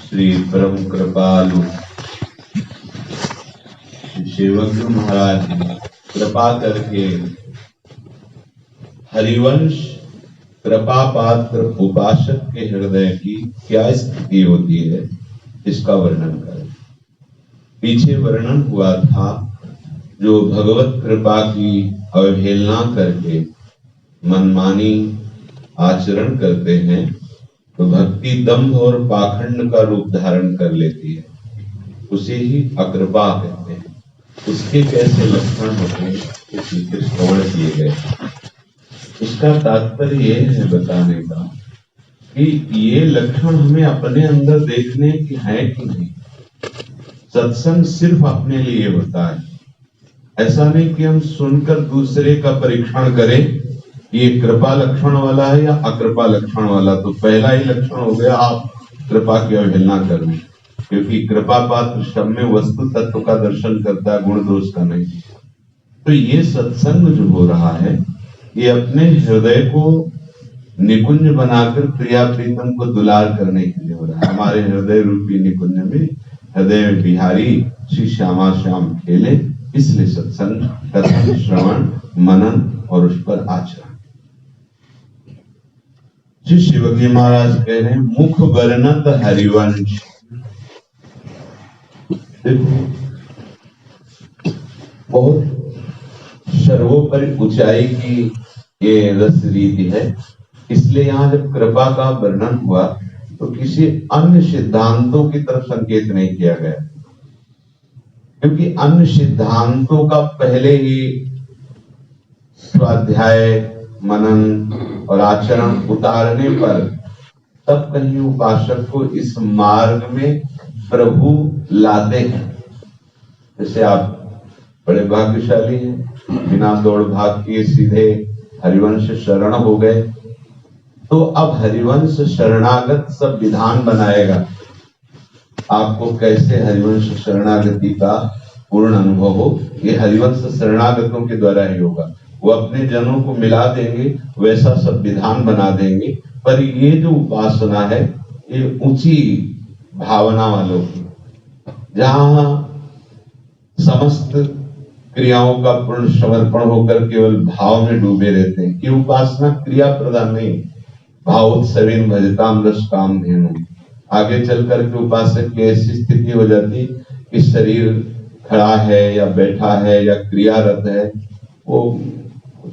श्री परम कृपालु सेवक महाराज कृपा करके हरिवंश कृपा पात्र उपासक के हृदय की क्या स्थिति होती है इसका वर्णन करें। पीछे वर्णन हुआ था जो भगवत कृपा की अवहेलना करके मनमानी आचरण करते हैं तो भक्ति दंभ और पाखंड का रूप धारण कर लेती है, उसे ही अकृपा कहते हैं। उसके कैसे लक्षण होते हैं इसके श्रवण किए गए। इसका तात्पर्य ये है बताने का कि ये लक्षण हमें अपने अंदर देखने की है कि नहीं। सत्संग सिर्फ अपने लिए होता है, ऐसा नहीं कि हम सुनकर दूसरे का परीक्षण करें ये कृपा लक्षण वाला है या अकृपा लक्षण वाला। तो पहला ही लक्षण हो गया आप कृपा की अवहेलना करने, क्योंकि कृपा पात्र शब्द में वस्तु तत्व का दर्शन करता है, गुण दोष का नहीं। तो ये सत्संग जो हो रहा है ये अपने हृदय को निकुंज बनाकर प्रिया प्रीतम को दुलार करने के लिए हो रहा है। हमारे हृदय रूपी निकुंज में हृदय में बिहारी श्री श्यामा श्याम खेले, इसलिए सत्संग कथन श्रवण मनन और उस पर आचरण। श्री शिवजी महाराज कह रहे हैं मुख वर्णत हरिवंश। देखो बहुत सर्वोपरि ऊंचाई की ये रस रीति है, इसलिए यहाँ जब कृपा का वर्णन हुआ तो किसी अन्य सिद्धांतों की तरफ संकेत नहीं किया गया, क्योंकि अन्य सिद्धांतों का पहले ही स्वाध्याय मनन और आचरण उतारने पर तब कहीं उपासक को इस मार्ग में प्रभु लाते हैं। जैसे आप बड़े भाग्यशाली हैं, बिना दौड़ भाग किए सीधे हरिवंश शरण हो गए, तो अब हरिवंश शरणागत सब विधान बनाएगा आपको कैसे हरिवंश शरणागति का पूर्ण अनुभव हो। ये हरिवंश शरणागतों के द्वारा ही होगा। वो अपने जनों को मिला देंगे, वैसा सब विधान बना देंगे। पर ये जो उपासना है ये ऊंची भावना वालों की, जहां समस्त क्रियाओं का पूर्ण समर्पण होकर केवल भाव में डूबे रहते हैं कि उपासना क्रिया प्रदान नहीं, भावोत्सवेन भजताम रस काम धेनु। आगे चल करके उपासक की ऐसी स्थिति हो जाती कि शरीर खड़ा है या बैठा है या क्रियारत है, वो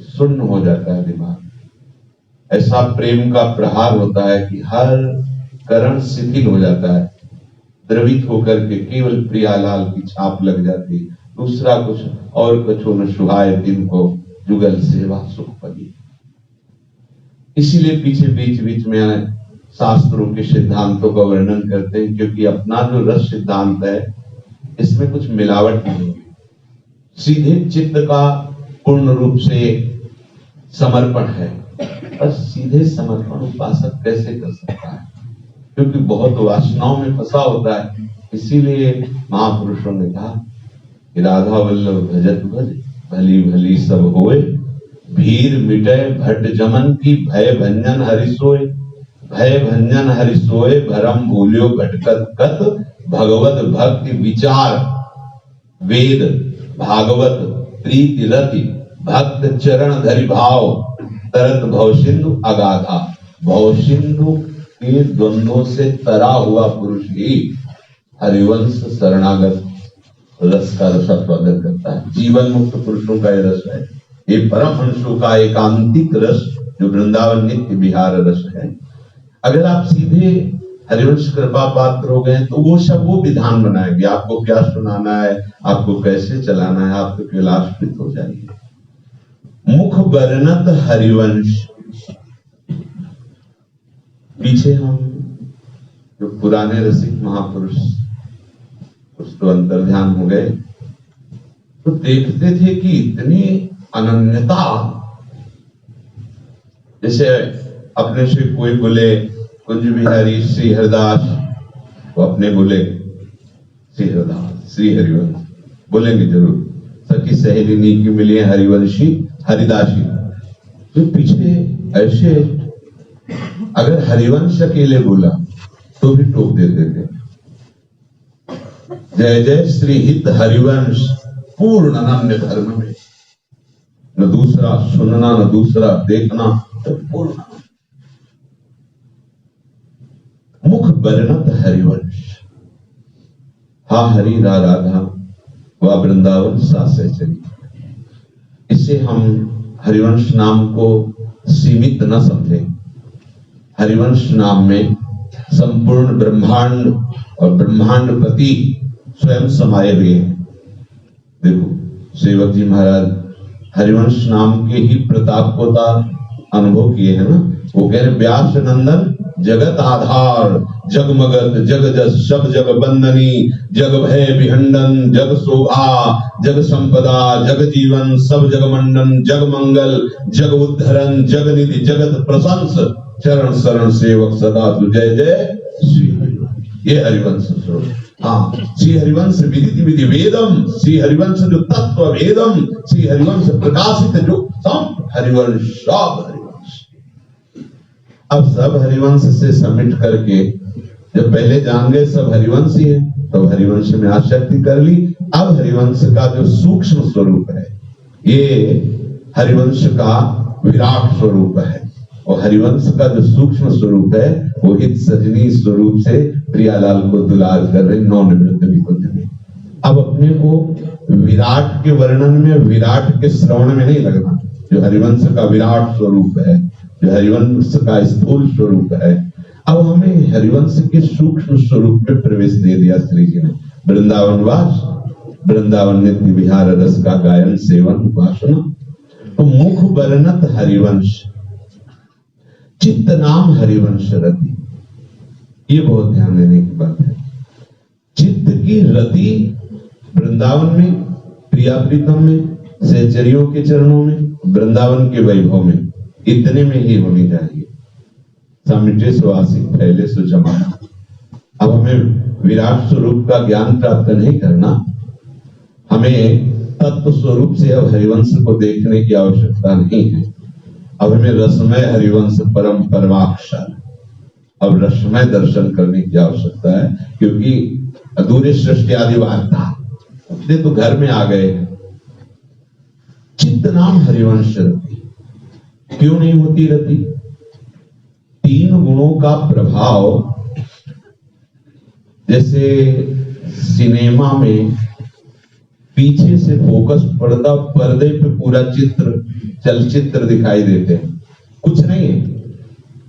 सुन्न हो जाता है दिमाग। ऐसा प्रेम का प्रहार होता है कि हर करण शिथिल हो जाता है, द्रवित होकर के केवल प्रियालाल की छाप लग जाती है। दूसरा कुछ और कछो न सुहाए दिन को जुगल सेवा सुख पदी। इसीलिए पीछे बीच बीच में शास्त्रों के सिद्धांतों का वर्णन करते हैं, क्योंकि अपना जो रस सिद्धांत है इसमें कुछ मिलावट नहीं होगी। सीधे चित्त का पूर्ण रूप से समर्पण है, बस सीधे समर्पण उपासक कैसे कर सकता है, क्योंकि बहुत वासनाओं में फंसा होता है। इसीलिए महापुरुषों ने कहा कि राधा वल्लभ भजत भज भली भली सब होए, भीर मिटे भट्ट जमन की भय भंजन हरिसोए। भय भंजन हरिसोए भरम भूल्यो भटकत कत, भगवत भक्ति विचार वेद भागवत प्रीति रति भक्त चरण धरि भाव, तरत भवसिंधु अगाधा। भवसिंधु के द्वंद्वों से तरा हुआ पुरुष ही हरिवंश शरणागत रस का रसास्वादन करता है। जीवन मुक्त पुरुषों का ये रस है, ये परम हंसों का एकांतिक रस जो वृंदावन नित्य विहार रस है। अगर आप सीधे हरिवंश कृपा पात्र हो गए तो वो सब वो विधान बनाएंगे, आपको क्या सुनाना है, आपको कैसे चलाना है, आप तो केवल आश्रित हो जाएंगे। मुख वर्णत हरिवंश। पीछे हम जो पुराने रसिक महापुरुष कुछ तो अंतर ध्यान हो गए, तो देखते थे कि इतनी अनन्यता, जैसे अपने से कोई बोले कुंज बिहारी श्री हरिदास, वो अपने बोले श्री हरिदास श्री हरिवंश बोलेंगे जरूर। सखी सहेली नी की मिली हरिवंशी हरिदासी। जो पीछे ऐसे अगर हरिवंश अकेले बोला तो भी टोक देते थे। जय जय श्री हित हरिवंश पूर्ण अनन्य धर्म में, न दूसरा सुनना न दूसरा देखना, तो पूर्ण मुख बरनत हरिवंश। हा हरि रा राधा व वृंदावन सासे चली। इसे हम हरिवंश नाम को सीमित न समझे। हरिवंश नाम में संपूर्ण ब्रह्मांड और ब्रह्मांडपति स्वयं समाये हुए हैं। देखो सेवक जी महाराज हरिवंश नाम के ही प्रताप को अनुभव किए हैं ना। वो कह रहे व्यास नंदन जगत आधार, जगमगत जग जस सब जग बंदनी, जग भय विहंडन, जग शोभा, जग संपदा, जग जीवन, सब जग मंडन, जग मंगल, जग उद्धरण, जग निधि, जगत प्रशंस, चरण शरण सेवक सदा तु जय जय श्री हरिवंश। ये हरिवंश स्वरूप। हाँ, श्री हरिवंश विदित विधि वेदम, श्री हरिवंश जो तत्व वेदम, श्री हरिवंश प्रकाशित जो सम हरिवंश, सब हरिवंश। अब सब हरिवंश से समिट करके जब पहले जान गए सब हरिवंश ही है, तब हरिवंश में आसक्ति कर ली। अब हरिवंश का जो सूक्ष्म स्वरूप है, ये हरिवंश का विराट स्वरूप है, और हरिवंश का जो सूक्ष्म स्वरूप है वो हित सजनी स्वरूप से प्रियालाल को दुलार कर रहे नौनिवृत्त निकुंज में। अब अपने को विराट के वर्णन में, विराट के श्रवण में नहीं लगना। जो हरिवंश का विराट स्वरूप है, जो हरिवंश का स्थूल स्वरूप है, अब हमें हरिवंश के सूक्ष्म स्वरूप में प्रवेश दे दिया श्री जी ने। वृंदावन वास, वृंदावन नित्य विहार रस का गायन सेवन उपासना। तो मुख बरनत हरिवंश, चित्त नाम हरिवंश रति। ये बहुत ध्यान देने की बात है। चित्त की रति वृंदावन में, प्रिया प्रीतम में, सहचरियों के चरणों में, वृंदावन के वैभव में, इतने में ही होनी चाहिए। समिटे सुवासिक फैले सुजमाना। अब हमें विराट स्वरूप का ज्ञान प्राप्त नहीं करना, हमें तत्व स्वरूप से अब हरिवंश को देखने की आवश्यकता नहीं है। अब हमें रसमय हरिवंश परम परमाक्षर, अब रसमय दर्शन करने की आवश्यकता है, क्योंकि अधूरे सृष्टि आदि वार्ता अपने तो घर में आ गए। चित्त नाम हरिवंश रति। क्यों नहीं होती रति? तीन गुणों का प्रभाव, जैसे सिनेमा में पीछे से फोकस पर्दा, पर्दे पे पूरा चित्र, चलचित्र दिखाई देते हैं, कुछ नहीं है,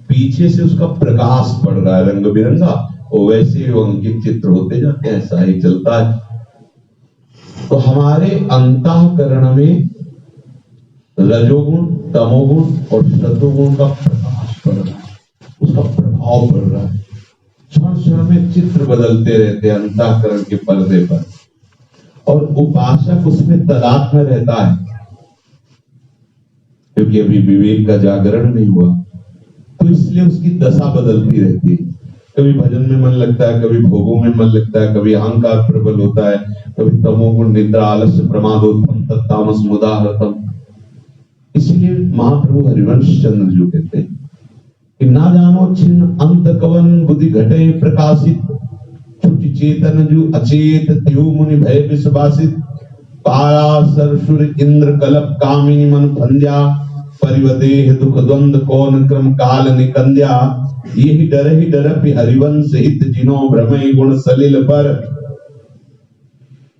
पीछे से उसका प्रकाश पड़ रहा है रंग बिरंगा, और वैसे वो अंकित चित्र होते जाते हैं, ऐसा ही चलता है। तो हमारे अंतःकरण में रजोगुण, तमोगुण और सतोगुण का प्रकाश पड़ रहा है, उसका प्रभाव पड़ रहा है। क्षण क्षण में चित्र बदलते रहते हैं अंतःकरण के पर्दे पर, और उपासक उसमें तदात्म रहता है, क्योंकि अभी विवेक का जागरण नहीं हुआ, तो इसलिए उसकी दशा बदलती रहती है। कभी भजन में मन लगता है, कभी भोगों में मन लगता है, कभी अहंकार प्रबल होता है, कभी तमोगुण, निद्रा, आलस्य, प्रमादोत्थम, तत्तामस मुदाहरतम। इसलिए महाप्रभु हरिवंश चंद्र जो कहते हैं कि ना जानो छिन्न अंत कवन बुद्धि घटे प्रकाशित, छुटि चेतन जो अचेत त्यो मुनि भय विश्वासित, पारा सरसुर इंद्र कलप कामिनी मन फंद्या, परिवदेह दुख द्वंद कौन क्रम काल निकंद्या, यही डर हरिवंश हित जिनो भ्रमय गुण सलिल पर।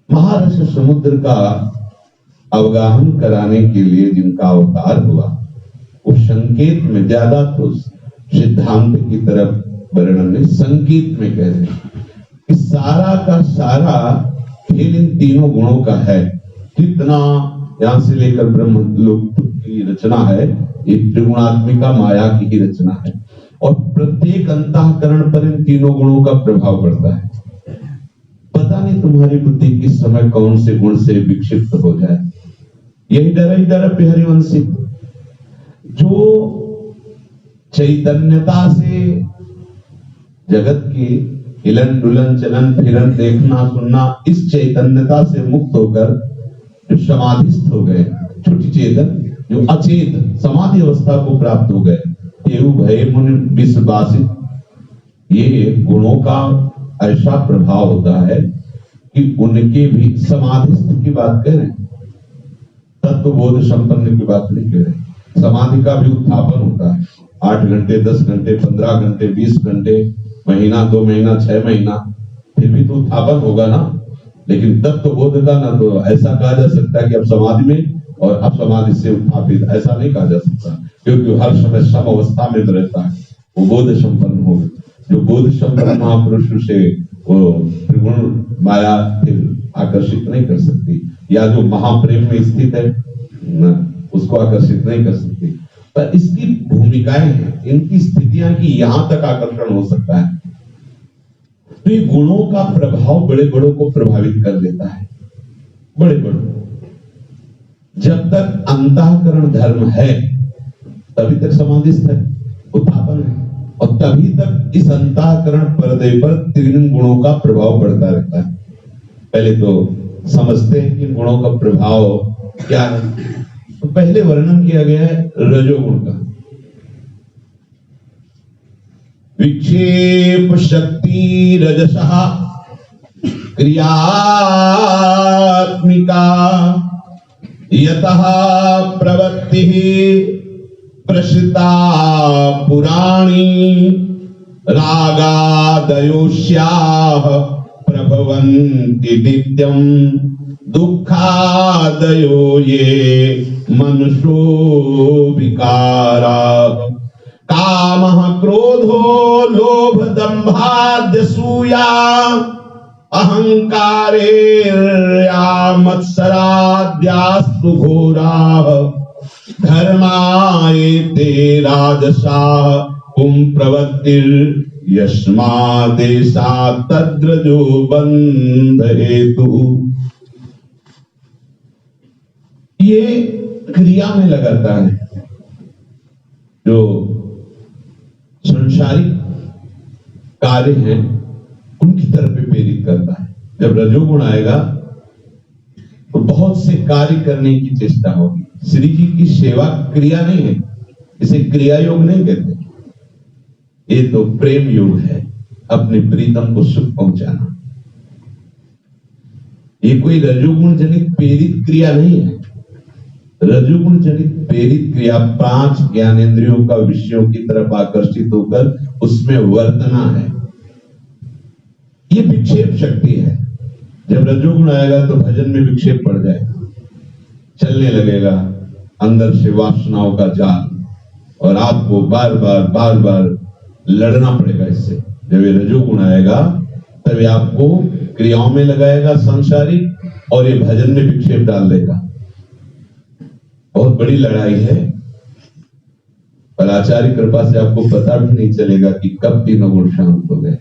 महारस समुद्र का अवगाहन कराने के लिए जिनका अवतार हुआ, उस संकेत में, ज्यादा तो सिद्धांत की तरफ वर्णन नहीं, संकेत में कह रहे हैं कि सारा का सारा खेल इन तीनों गुणों का है। कितना यहां से लेकर ब्रह्म लोक की रचना है, ये त्रिगुणात्मिका माया की ही रचना है, और प्रत्येक अंतःकरण पर इन तीनों गुणों का प्रभाव पड़ता है। पता नहीं तुम्हारी बुद्धि किस समय कौन से गुण से विक्षिप्त हो जाए। यही डर पे हरिवंशी, जो चैतन्यता से जगत की हिलन डुलन चलन फिरन देखना सुनना, इस चैतन्यता से मुक्त होकर जो समाधिस्थ हो गए, छुट्टी चेतन, जो अचेत समाधि अवस्था को प्राप्त हो गए, तेऊ भय मुनि विश्वासित, ये गुणों का ऐसा प्रभाव होता है कि उनके भी समाधिस्थ की बात कह रहे हैं, तत्वबोध संपन्न की बात नहीं कह रहे। समाधि का भी उत्थापन होता है, 8 घंटे 10 घंटे 15 घंटे 20 घंटे, महीना 2 महीना 6 महीना, फिर भी तो उत्थापन होगा ना। लेकिन तत्वबोध का ना तो ऐसा कहा जा सकता कि अब समाधि में और अब समाधि से उत्थापित, ऐसा नहीं कहा जा सकता, क्योंकि हर समय सम अवस्था में रहता है, वो बोध संपन्न हो। जो बोध संपन्न महापुरुष से वो त्रिगुण माया फिर आकर्षित नहीं कर सकती, या जो महाप्रेम में स्थित है ना, उसको आकर्षित नहीं कर सकती। पर इसकी भूमिकाएं हैं, इनकी स्थितियां की यहां तक आकर्षण हो सकता है। तो ये गुणों का प्रभाव बड़े बड़ों को प्रभावित कर देता है। बड़े बड़ों, जब तक अंतःकरण धर्म है तभी तक समाधिस्थ है, उत्थापन है, और तभी तक इस अंतःकरण पर्दे पर 3 गुणों का प्रभाव पड़ता रहता है। पहले तो समझते हैं कि गुणों का प्रभाव क्या है। तो पहले वर्णन किया गया है रजोगुण का। विक्षेप शक्ति रजसः क्रियात्मिका यतः प्रवृत्ति प्रसृता पुराणी रागादयोस्याः प्रभवन्ति नित्यं दुःखादयो ये मनुष्यो विकाराः कामः क्रोधो लोभ दम्भाद्यसूया अहंकारेर्या मत्सराद्यास्तु घोराः धर्मायते राजसाः पुं प्रवृत्तिर्यस्मादेशात् तद्रजो बन्ध हेतु। ये क्रिया में लगाता है, जो संसारिक कार्य हैं उनकी तरफ प्रेरित करता है। जब रजोगुण आएगा तो बहुत से कार्य करने की चेष्टा होगी। श्री जी की सेवा क्रिया नहीं है, इसे क्रिया योग नहीं कहते, ये तो प्रेम योग है, अपने प्रीतम को सुख पहुंचाना। ये कोई रजोगुण जनित प्रेरित क्रिया नहीं है। रजोगुण जनित प्रेरित क्रिया 5 ज्ञानेंद्रियों का विषयों की तरफ आकर्षित होकर उसमें वर्तना है। ये विक्षेप शक्ति है। जब रजोगुण आएगा तो भजन में विक्षेप पड़ जाएगा, चलने लगेगा अंदर से वासनाओं का जाल, और आपको बार बार लड़ना पड़ेगा इससे। जब ये रजोगुण आएगा तब आपको क्रियाओं में लगाएगा सांसारिक, और ये भजन में विक्षेप डाल देगा। बहुत बड़ी लड़ाई है, पर आचार्य कृपा से आपको पता भी नहीं चलेगा कि कब 3 गुण शांत हो गए।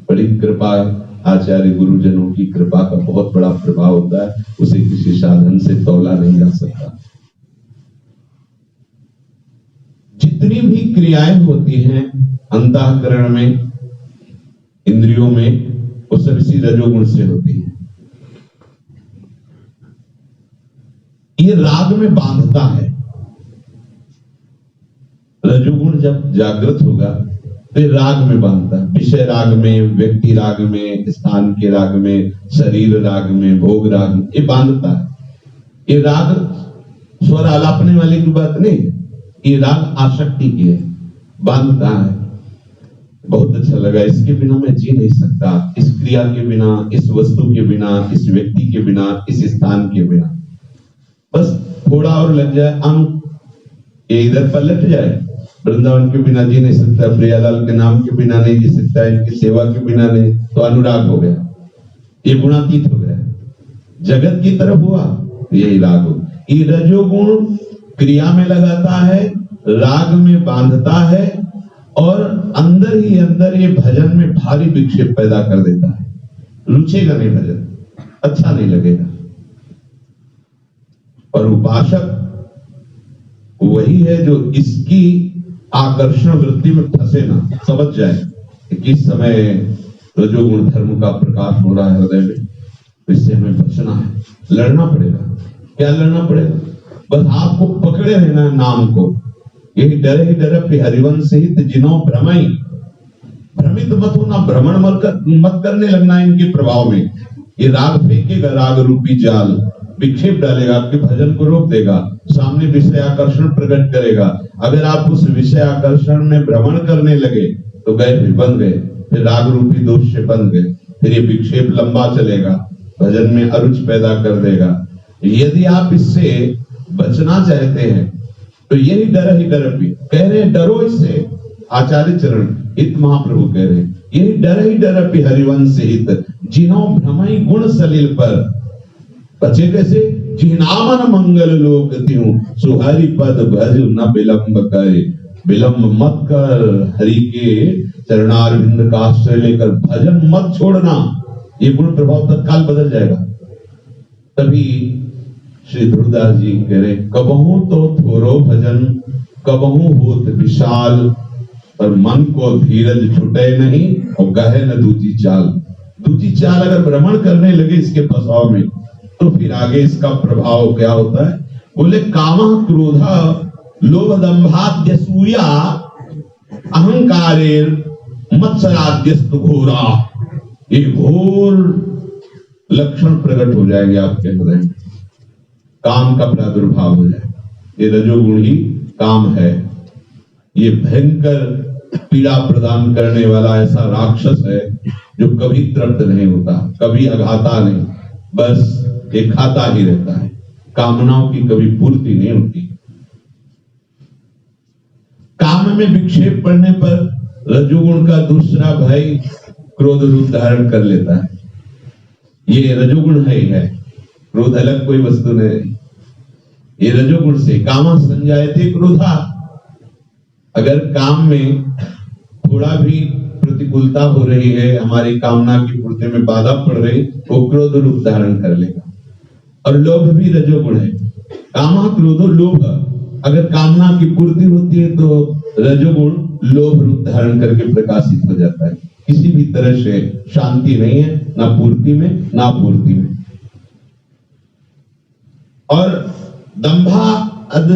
बड़ी कृपा, आचार्य गुरुजनों की कृपा का बहुत बड़ा प्रभाव होता है, उसे किसी साधन से तौला नहीं जा सकता। जितनी भी क्रियाएं होती हैं अंतःकरण में, इंद्रियों में, वो सब इसी रजोगुण से होती है। ये राग में बांधता है। रजोगुण जब जागृत होगा तो ये राग में बांधता है, विषय राग में, व्यक्ति राग में, स्थान के राग में, शरीर राग में, भोग राग में, ये बांधता है। ये राग स्वर आलापने वाले की बात नहीं, ये राग आसक्ति की है, बांधता है। बहुत अच्छा लगा, इसके बिना मैं जी नहीं सकता, इस क्रिया के बिना, इस वस्तु के बिना, इस व्यक्ति के बिना, इस स्थान के बिना। बस थोड़ा और लग जाए अंक, ये इधर पलट जाए। वृंदावन के बिना जी नहीं सकता, प्रियालाल के नाम के बिना नहीं जी सकता, इनकी सेवा के बिना नहीं, तो अनुराग हो गया, ये गुणातीत हो गया, जगत की तरफ हुआ, यही राग हो। ये रजोगुण क्रिया में लगाता है, राग में बांधता है, और अंदर ही अंदर ये भजन में भारी विक्षेप पैदा कर देता है। रुचेगा नहीं भजन, अच्छा नहीं लगेगा। और उपासक वही है जो इसकी आकर्षण वृत्ति में फंसे ना, समझ जाए कि किस समय रजोगुण धर्म का प्रकाश हो रहा है हृदय में, तो इससे हमें बचना है, लड़ना पड़ेगा। क्या लड़ना पड़ेगा? बस आपको पकड़े रहना है नाम को। यही डर ही डर हरिवंश सहित जिनो भ्रमई, भ्रमित मत होना, भ्रमण मत करने लगना इनके प्रभाव में। ये राग फेंकेगा, राग रूपी जाल विक्षेप डालेगा, आपके भजन को रोक देगा, सामने विषय आकर्षण प्रकट करेगा। अगर आप उस विषय आकर्षण में भ्रमण करने लगे तो गए, फिर बन गए, फिर राग रूपी दोष से बन गए, फिर ये विक्षेप लंबा चलेगा, भजन में अरुचि पैदा कर देगा। यदि आप इससे बचना चाहते हैं तो यही डर ही डर भी कह रहे हैं, डरो इससे। आचार्य चरण हित महाप्रभु कह रहे हैं, यही डर ही डर भी हरिवंश हित जिन्हों भ्रमई गुण सलिल पर। बचे कैसे? जिनामन मंगल लोक त्यों सुहरि पद भज न विलंब करे। विलंब मत कर, हरि के चरणारविंद का आश्रय लेकर भजन मत छोड़ना। ये गुण प्रभाव तत्काल बदल जाएगा। तभी श्री ध्रुवदास जी कह रहे, कबहू तो थोरो भजन कबहू होत विशाल, पर मन को धीरज छुटे नहीं और गहे न दूजी चाल। दूजी चाल अगर भ्रमण करने लगे इसके फसाव में तो फिर आगे इसका प्रभाव क्या होता है? बोले कामः क्रोधः लोभ दंभाद्यसूया अहंकारेर मत्सराद्यस्तु घोरा। ये घोर लक्षण प्रकट हो जाएंगे आपके हृदय में, काम का प्रादुर्भाव हो जाएगा। ये रजोगुण ही काम है। ये भयंकर पीड़ा प्रदान करने वाला ऐसा राक्षस है जो कभी तृप्त नहीं होता, कभी अघाता नहीं, बस ये खाता ही रहता है, कामनाओं की कभी पूर्ति नहीं होती। काम में विक्षेप पड़ने पर रजोगुण का दूसरा भाई क्रोध रूप धारण कर लेता है। ये रजोगुण है ही है, क्रोध अलग कोई वस्तु नहीं। ये रजोगुण से कामा संजायते क्रोधा। अगर काम में थोड़ा भी प्रतिकूलता हो रही है, हमारी कामना की पूर्ति में बाधा पड़ रही, वो क्रोध रूप धारण कर लेगा। और लोभ भी रजोगुण है, कामा क्रोधो लोभ। अगर कामना की पूर्ति होती है तो रजोगुण लोभ रूप धारण करके प्रकाशित हो जाता है। किसी भी तरह से शांति नहीं है, ना पूर्ति में ना पूर्ति में। और दंभा अद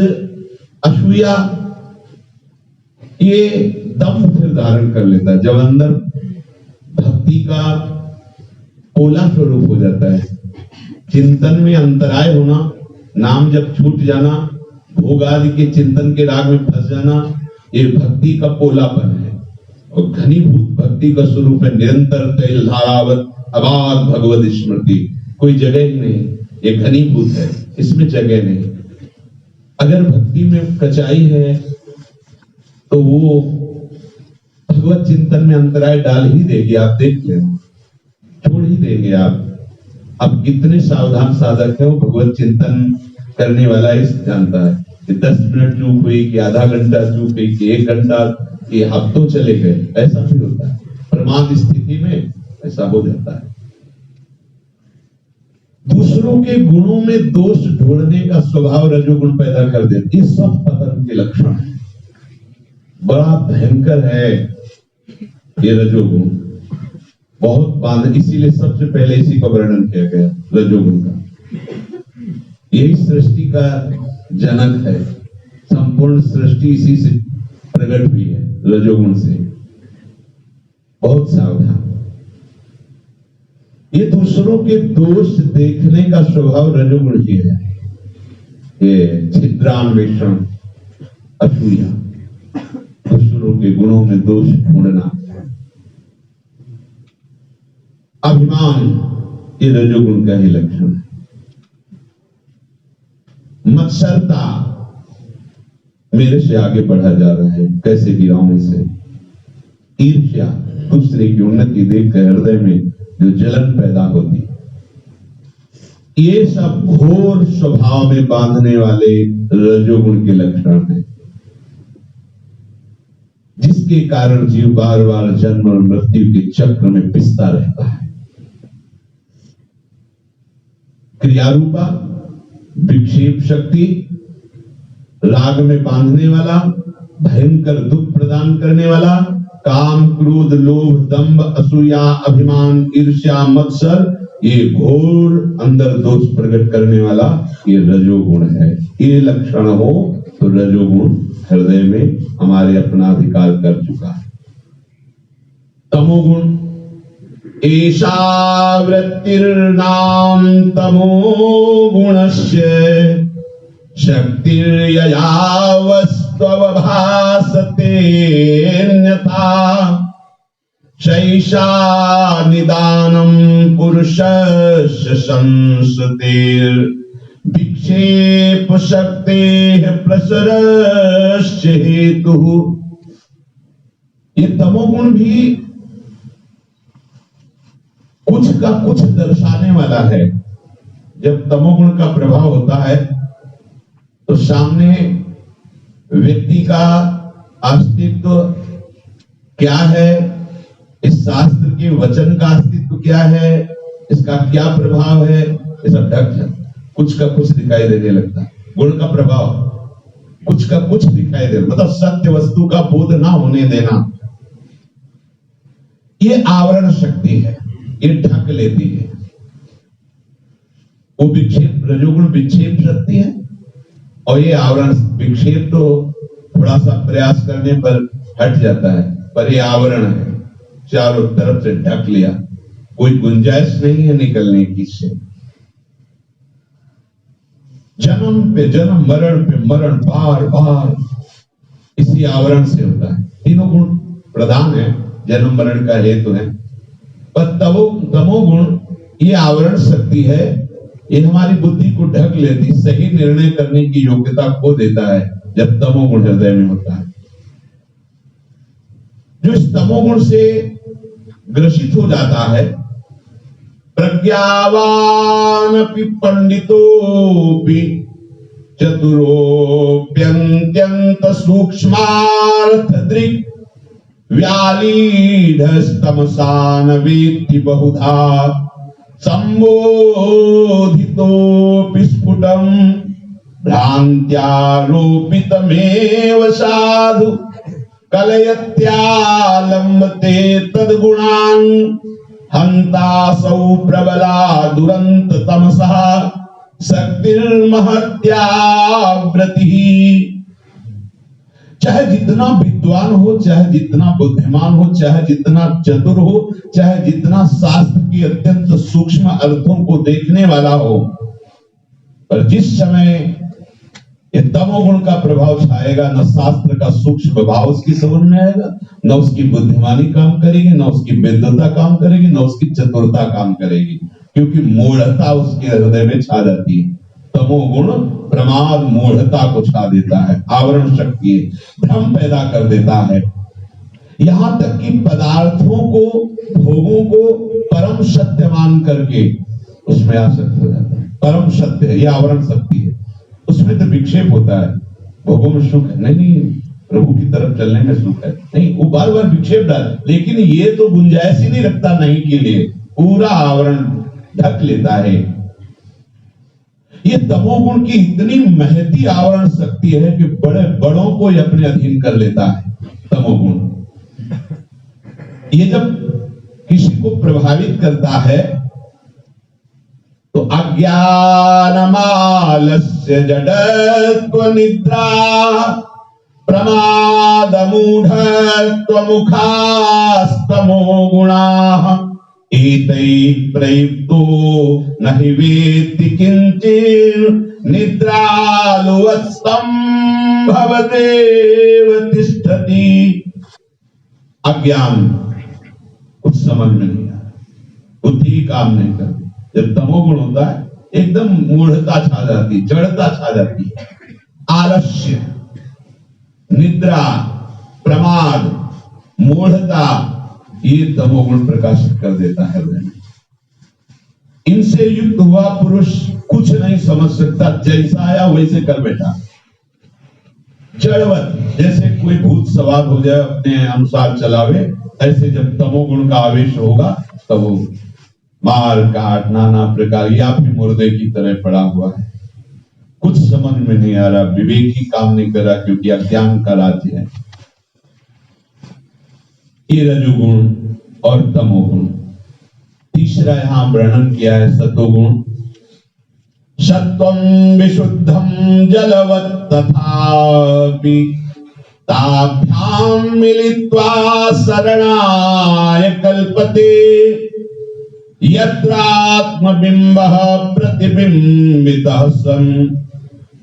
असूया, ये दम्भ फिर धारण कर लेता है जब अंदर भक्ति का पोला स्वरूप हो जाता है। चिंतन में अंतराय होना, नाम जब छूट जाना, भोग आदि के चिंतन के राग में फंस जाना, ये भक्ति का पोलापन है। और घनीभूत भक्ति का स्वरूप है निरंतर तैल धारावत अबाध भगवत स्मृति। कोई जगह ही नहीं, ये घनीभूत है, इसमें जगह नहीं। अगर भक्ति में कचाई है तो वो भगवत चिंतन में अंतराय डाल ही देगी, आप देख लेना, छोड़ ही देंगे आप। अब कितने सावधान साधक है, वो भगवत चिंतन करने वाला ही जानता है कि 10 मिनट चूक हुई कि आधा घंटा चूक हुई कि 1 घंटा कि हफ्तों चले गए, ऐसा फिर होता है। प्रमाद स्थिति में ऐसा हो जाता है। दूसरों के गुणों में दोष ढूंढने का स्वभाव रजोगुण पैदा कर देते। ये सब पतन के लक्षण है, बड़ा भयंकर है ये रजोगुण, बहुत बांध। इसीलिए सबसे पहले इसी का वर्णन किया गया रजोगुण का। यही सृष्टि का जनक है, संपूर्ण सृष्टि इसी से प्रकट हुई है, रजोगुण से। बहुत सावधान। ये दूसरों के दोष देखने का स्वभाव रजोगुण ही है। ये छिद्रान्वेषण, असूया, दूसरों के गुणों में दोष ढूंढना। अभिमान, ये रजोगुण का ही लक्षण है। मत्सरता, मेरे से आगे बढ़ा जा रहा है, कैसे गिराऊं इसे। ईर्ष्या, दूसरे की उन्नति देखकर हृदय में जो जलन पैदा होती, ये सब घोर स्वभाव में बांधने वाले रजोगुण के लक्षण हैं, जिसके कारण जीव बार बार जन्म और मृत्यु के चक्र में पिसता रहता है। क्रियारूपा, विक्षेप शक्ति, राग में बांधने वाला, भयंकर दुख प्रदान करने वाला, काम, क्रोध, लोभ, दंभ, असूया, अभिमान, ईर्ष्या, मत्सर, ये घोर अंदर दोष प्रकट करने वाला ये रजोगुण है। ये लक्षण हो तो रजोगुण हृदय में हमारे अपना अधिकार कर चुका है। तमोगुण एषा वृत्तिर्नाम तमोगुणस्य शक्तिर्यया वस्त्वभासते अन्यथा शैषा निदानं पुरुषस्य संसतेर् विक्षेप शक्तेः प्रसरस्य हेतुः। ये तमोगुण भी कुछ का कुछ दर्शाने वाला है। जब तमोगुण का प्रभाव होता है तो सामने व्यक्ति का अस्तित्व क्या है, इस शास्त्र के वचन का अस्तित्व क्या है, इसका क्या प्रभाव है, ये सब ढक जाता, कुछ का कुछ दिखाई देने लगता है। गुण का प्रभाव कुछ का कुछ दिखाई दे, मतलब सत्य वस्तु का बोध ना होने देना, ये आवरण शक्ति है, ये ढक लेती है। वो विक्षेप रजोगुण विक्षेप शक्ति है और ये आवरण विक्षेप तो थोड़ा सा प्रयास करने पर हट जाता है, पर ये आवरण है, चारों तरफ से ढक लिया, कोई गुंजाइश नहीं है निकलने की से। जन्म पे जन्म, मरण पे मरण, बार बार इसी आवरण से होता है। तीनों गुण प्रधान है, जन्म मरण का हेतु है, पर तमोगुण ये आवरण शक्ति है, ये हमारी बुद्धि को ढक लेती, सही निर्णय करने की योग्यता खो देता है जब तमोगुण हृदय में होता है। जो इस तमोगुण से ग्रसित हो जाता है, प्रज्ञावानपि पंडितोपि चतुरोप्यन्त्यन्त सूक्ष्मार्थ दृक् व्यालीढस्तमसान वेत्ति बहुधा संबोधितोऽपि स्फुटं भ्रान्त्यारोपितमेव साधु कलयत्यालम्बते तद्गुणान् हन्तासौ प्रबला दुरन्त तमसः शक्तिर्महत्या व्रतिः। चाहे जितना विद्वान हो, चाहे जितना बुद्धिमान हो, चाहे जितना चतुर हो, चाहे जितना शास्त्र के अत्यंत सूक्ष्म अर्थों को देखने वाला हो, पर जिस समय ये तमोगुण का प्रभाव छाएगा, न शास्त्र का सूक्ष्म भाव उसकी समझ में आएगा, न उसकी बुद्धिमानी काम करेगी, न उसकी विद्वता काम करेगी, न उसकी चतुरता काम करेगी, क्योंकि मूढ़ता उसके हृदय में छा जाती है। तमोगुण प्रमाद मूढ़ता को छा देता है, आवरण शक्ति भ्रम पैदा कर देता है, यहां तक कि पदार्थों को, भोगों को परम सत्य मान करके उसमें आसक्त हो जाता है। परम सत्य है, यह आवरण शक्ति है, उसमें तो विक्षेप होता है। भोगों में सुख है नहीं, प्रभु की तरफ चलने में सुख है नहीं, वो बार बार विक्षेप डाल, लेकिन ये तो गुंजाइश ही नहीं रखता नहीं के लिए, पूरा आवरण ढक लेता है। ये तमोगुण की इतनी महती आवरण शक्ति है कि बड़े बड़ों को ये अपने अधीन कर लेता है। तमोगुण ये जब किसी को प्रभावित करता है तो अज्ञानमालस्य जडत्व निद्रा प्रमाद मूढ़त्व मुखास्तमो गुणाः एतै प्रयुक्तो नहि वेत्ति किंचित् निद्रालुवत्सं भवदेव तिष्ठति। अज्ञान कुछ समझ में नहीं आ रहा, बुद्धि काम नहीं करती। जब तमोगुण होता है एकदम मूढ़ता छा जाती, जड़ता छा जाती है, आलस्य, निद्रा, प्रमाद, मूढ़ता, ये तमोगुण प्रकाशित कर देता है। इनसे युक्त हुआ पुरुष कुछ नहीं समझ सकता, जैसा आया वैसे कर बैठा, जड़वत, जैसे कोई भूत सवार हो जाए अपने अनुसार चलावे, ऐसे जब तमोगुण का आवेश होगा तब वो मार काट नाना प्रकार या फिर मुर्दे की तरह पड़ा हुआ है, कुछ समझ में नहीं आ रहा, विवेक ही काम नहीं कर रहा, क्योंकि अज्ञान का राज्य है। ये रजोगुण और तमोगुण तीसरा यहाँ वर्णन किया है सतोगुण। सत्वं विशुद्धं जलवत् तथापि ताभ्यां मिलित्वा शरणाय कल्पते यत्रात्मबिम्बः प्रतिबिम्बितः सन्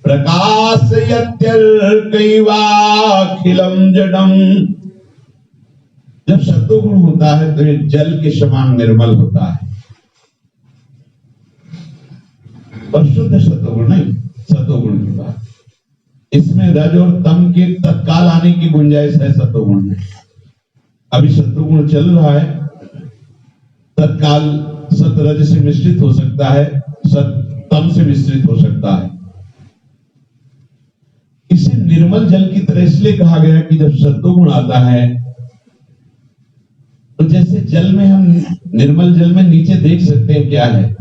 प्रकाशयत्यर्कैवाखिलं जडम्। जब सत्वगुण होता है तो ये जल के समान निर्मल होता है, पर शुद्ध सत्वगुण नहीं। सत्वगुण की बात, इसमें रज और तम के तत्काल आने की गुंजाइश है सत्वगुण में। अभी सत्वगुण चल रहा है, तत्काल सतरज से मिश्रित हो सकता है, सत्तम से मिश्रित हो सकता है। इसे निर्मल जल की तरह इसलिए कहा गया कि जब सत्वगुण आता है तो जैसे जल में हम निर्मल जल में नीचे देख सकते हैं क्या है,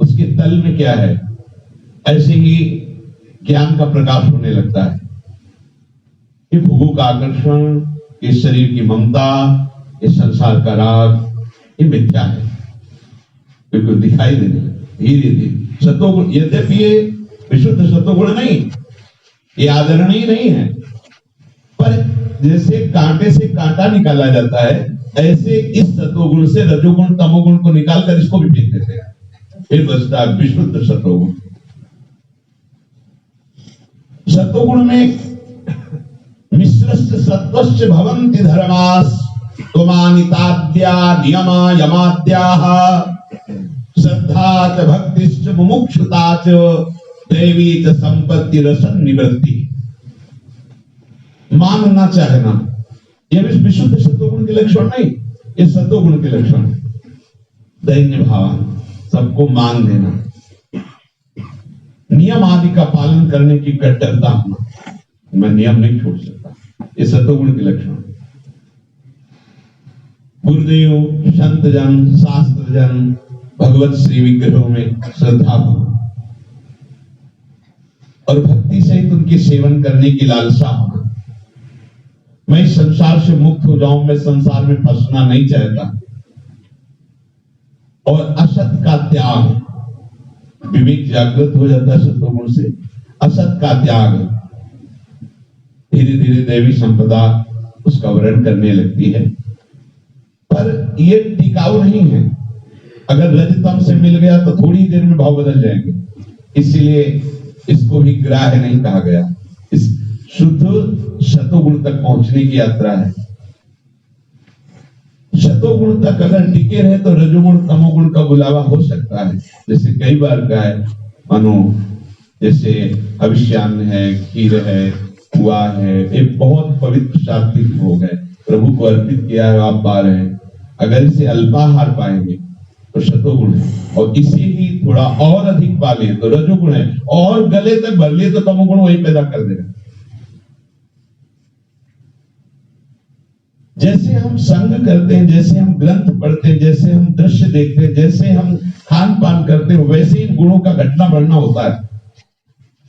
उसके तल में क्या है, ऐसे ही ज्ञान का प्रकाश होने लगता है। ये भोगों का आकर्षण, ये शरीर की ममता, ये संसार का राग, ये मिथ्या है, बिल्कुल दिखाई देने धीरे धीरे। सत्वगुण यद्यपि ये विशुद्ध सत्वगुण नहीं, ये आदरणीय नहीं है, पर जैसे कांटे से कांटा निकाला जाता है, ऐसे इस सत्वगुण से रजोगुण तमोगुण को निकालकर इसको भी फेंक देते हैं, फिर बचता है विशुद्ध सत्वगुण। सत्वगुण में मिश्रस्य सत्वस्य भवन्ति धर्मास् तुमानिताद्या नियमा यमाद्याः श्रद्धा च भक्तिश्च मुमुक्षुता च दैवी च संपत्ति रसन निवृत्ति। मानना चाहना, यह भी विशुद्ध सत्वगुण के लक्षण नहीं, ये सत्वगुण के लक्षण। दैन्य भाव, सबको मान देना, नियम आदि का पालन करने की कट्टरता होना, मैं नियम नहीं छोड़ सकता, ये सत्वगुण के लक्षण। गुरुदेव, संतजन, शास्त्रजन, भगवत श्री विग्रहों में श्रद्धा होना और भक्ति सहित उनके सेवन करने की लालसा होना। मैं इस संसार से मुक्त हो जाऊं, मैं संसार में फंसना नहीं चाहता। और असत का त्याग, विवेक जागृत हो जाता है सत्वगुण से। असत का त्याग, धीरे धीरे दैवी संपदा उसका वर्ण करने लगती है, पर यह टिकाऊ नहीं है। अगर रजतम से मिल गया तो थोड़ी देर में भाव बदल जाएंगे, इसीलिए इसको भी ग्राह्य नहीं कहा गया। इस शुद्ध सतोगुण तक पहुंचने की यात्रा है। सतोगुण तक अगर टिके रहे तो रजोगुण तमोगुण का बुलावा हो सकता है। जैसे कई बार का है, मानो जैसे अभिषान्न है, खीर है, हुआ है, एक बहुत पवित्र सात्विक भोग है, प्रभु को अर्पित किया है, आप पा रहे हैं। अगर इसे अल्पाहार पाएंगे तो सतोगुण है, और इसे ही थोड़ा और अधिक पा ले तो रजोगुण है, और गले तक भर लिए तो तमोगुण वही पैदा कर देगा। जैसे हम संग करते हैं, जैसे हम ग्रंथ पढ़ते हैं, जैसे हम दृश्य देखते हैं, जैसे हम खान पान करते हैं, वैसे इन गुणों का घटना बढ़ना होता है।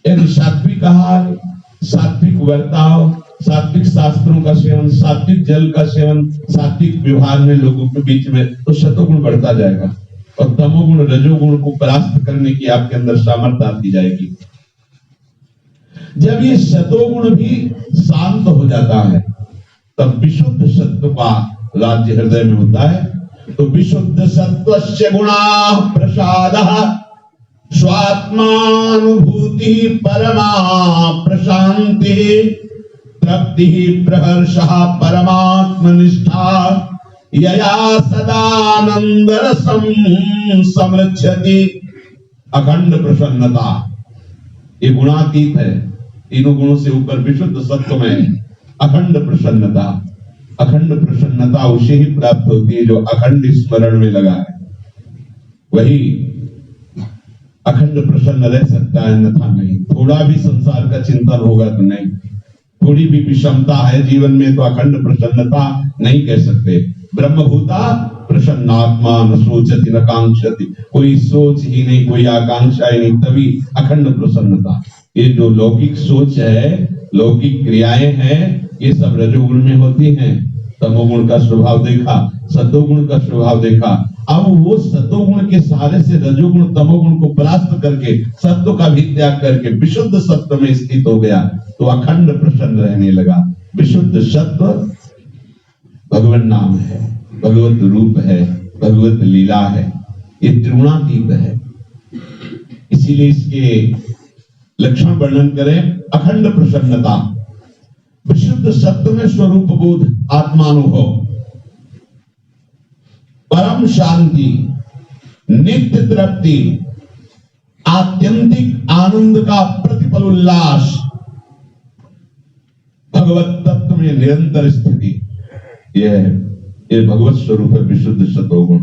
यदि सात्विक आहार, सात्विक बर्ताव, सात्विक शास्त्रों का सेवन, सात्विक जल का सेवन, सात्विक व्यवहार में लोगों के बीच में, तो सतोगुण बढ़ता जाएगा और तमोगुण रजोगुण को परास्त करने की आपके अंदर सामर्थ्य आती जाएगी। जब ये सतोगुण भी शांत हो जाता है तब विशुद्ध सत्व का राज्य हृदय में होता है। तो विशुद्ध सत्वस्य गुणा प्रसादः स्वात्मानुभूति परमा प्रशांति तृप्ति प्रहर्षः परमात्मनिष्ठा यया सदानंद रसम समृच्छति। अखंड प्रसन्नता, ये गुणातीत है, तीनों गुणों से ऊपर विशुद्ध सत्व में अखंड प्रसन्नता। अखंड प्रसन्नता उसे ही प्राप्त होती है जो अखंड स्मरण में लगा है, वही अखंड प्रसन्न रह सकता है, अन्यथा नहीं। थोड़ा भी संसार का चिंतन होगा तो नहीं, थोड़ी भी विषमता है जीवन में तो अखंड प्रसन्नता नहीं कह सकते। ब्रह्मभूता प्रसन्नात्मा न सोचति न कांक्षति, कोई सोच ही नहीं, कोई आकांक्षा ही नहीं, तभी अखंड प्रसन्नता। ये जो लौकिक सोच है, लौकिक क्रियाएं हैं, ये सब रजोगुण में होती हैं। तमोगुण का स्वभाव देखा, सतोगुण का स्वभाव देखा, अब वो सतोगुण के सहारे से रजोगुण तमोगुण को परास्त करके सत्व का भी त्याग करके विशुद्ध सत्व में स्थित हो गया, तो अखंड प्रसन्न रहने लगा। विशुद्ध सत्व भगवान नाम है, भगवत रूप है, भगवत लीला है, ये त्रिगुणातीत है। इसीलिए इसके लक्षण वर्णन करें, अखंड प्रसन्नता, विशुद्ध सत्व में स्वरूप बोध, आत्मानुभव, परम शांति, नित्य तृप्ति, आत्यंतिक आनंद का प्रतिपल उल्लास, भगवत तत्व में निरंतर स्थिति, यह भगवत स्वरूप है विशुद्ध सतोगुण।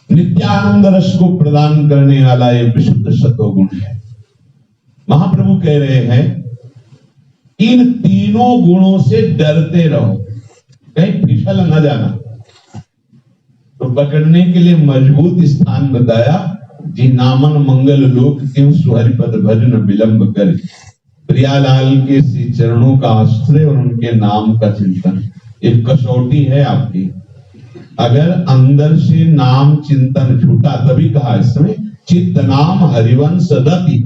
नित्यानंद रस को प्रदान करने वाला ये विशुद्ध सतोगुण है। महाप्रभु कह रहे हैं, इन तीनों गुणों से डरते रहो, कहीं फिसल न जाना। तो पकड़ने के लिए मजबूत स्थान बताया, जी नामन मंगल लोक क्यों सुहरिपद भजन विलंब कर। प्रियालाल के श्री चरणों का आश्रय और उनके नाम का चिंतन, एक कसौटी है आपकी। अगर अंदर से नाम चिंतन छूटा, तभी कहा इसमें चित्त नाम हरिवंश रति,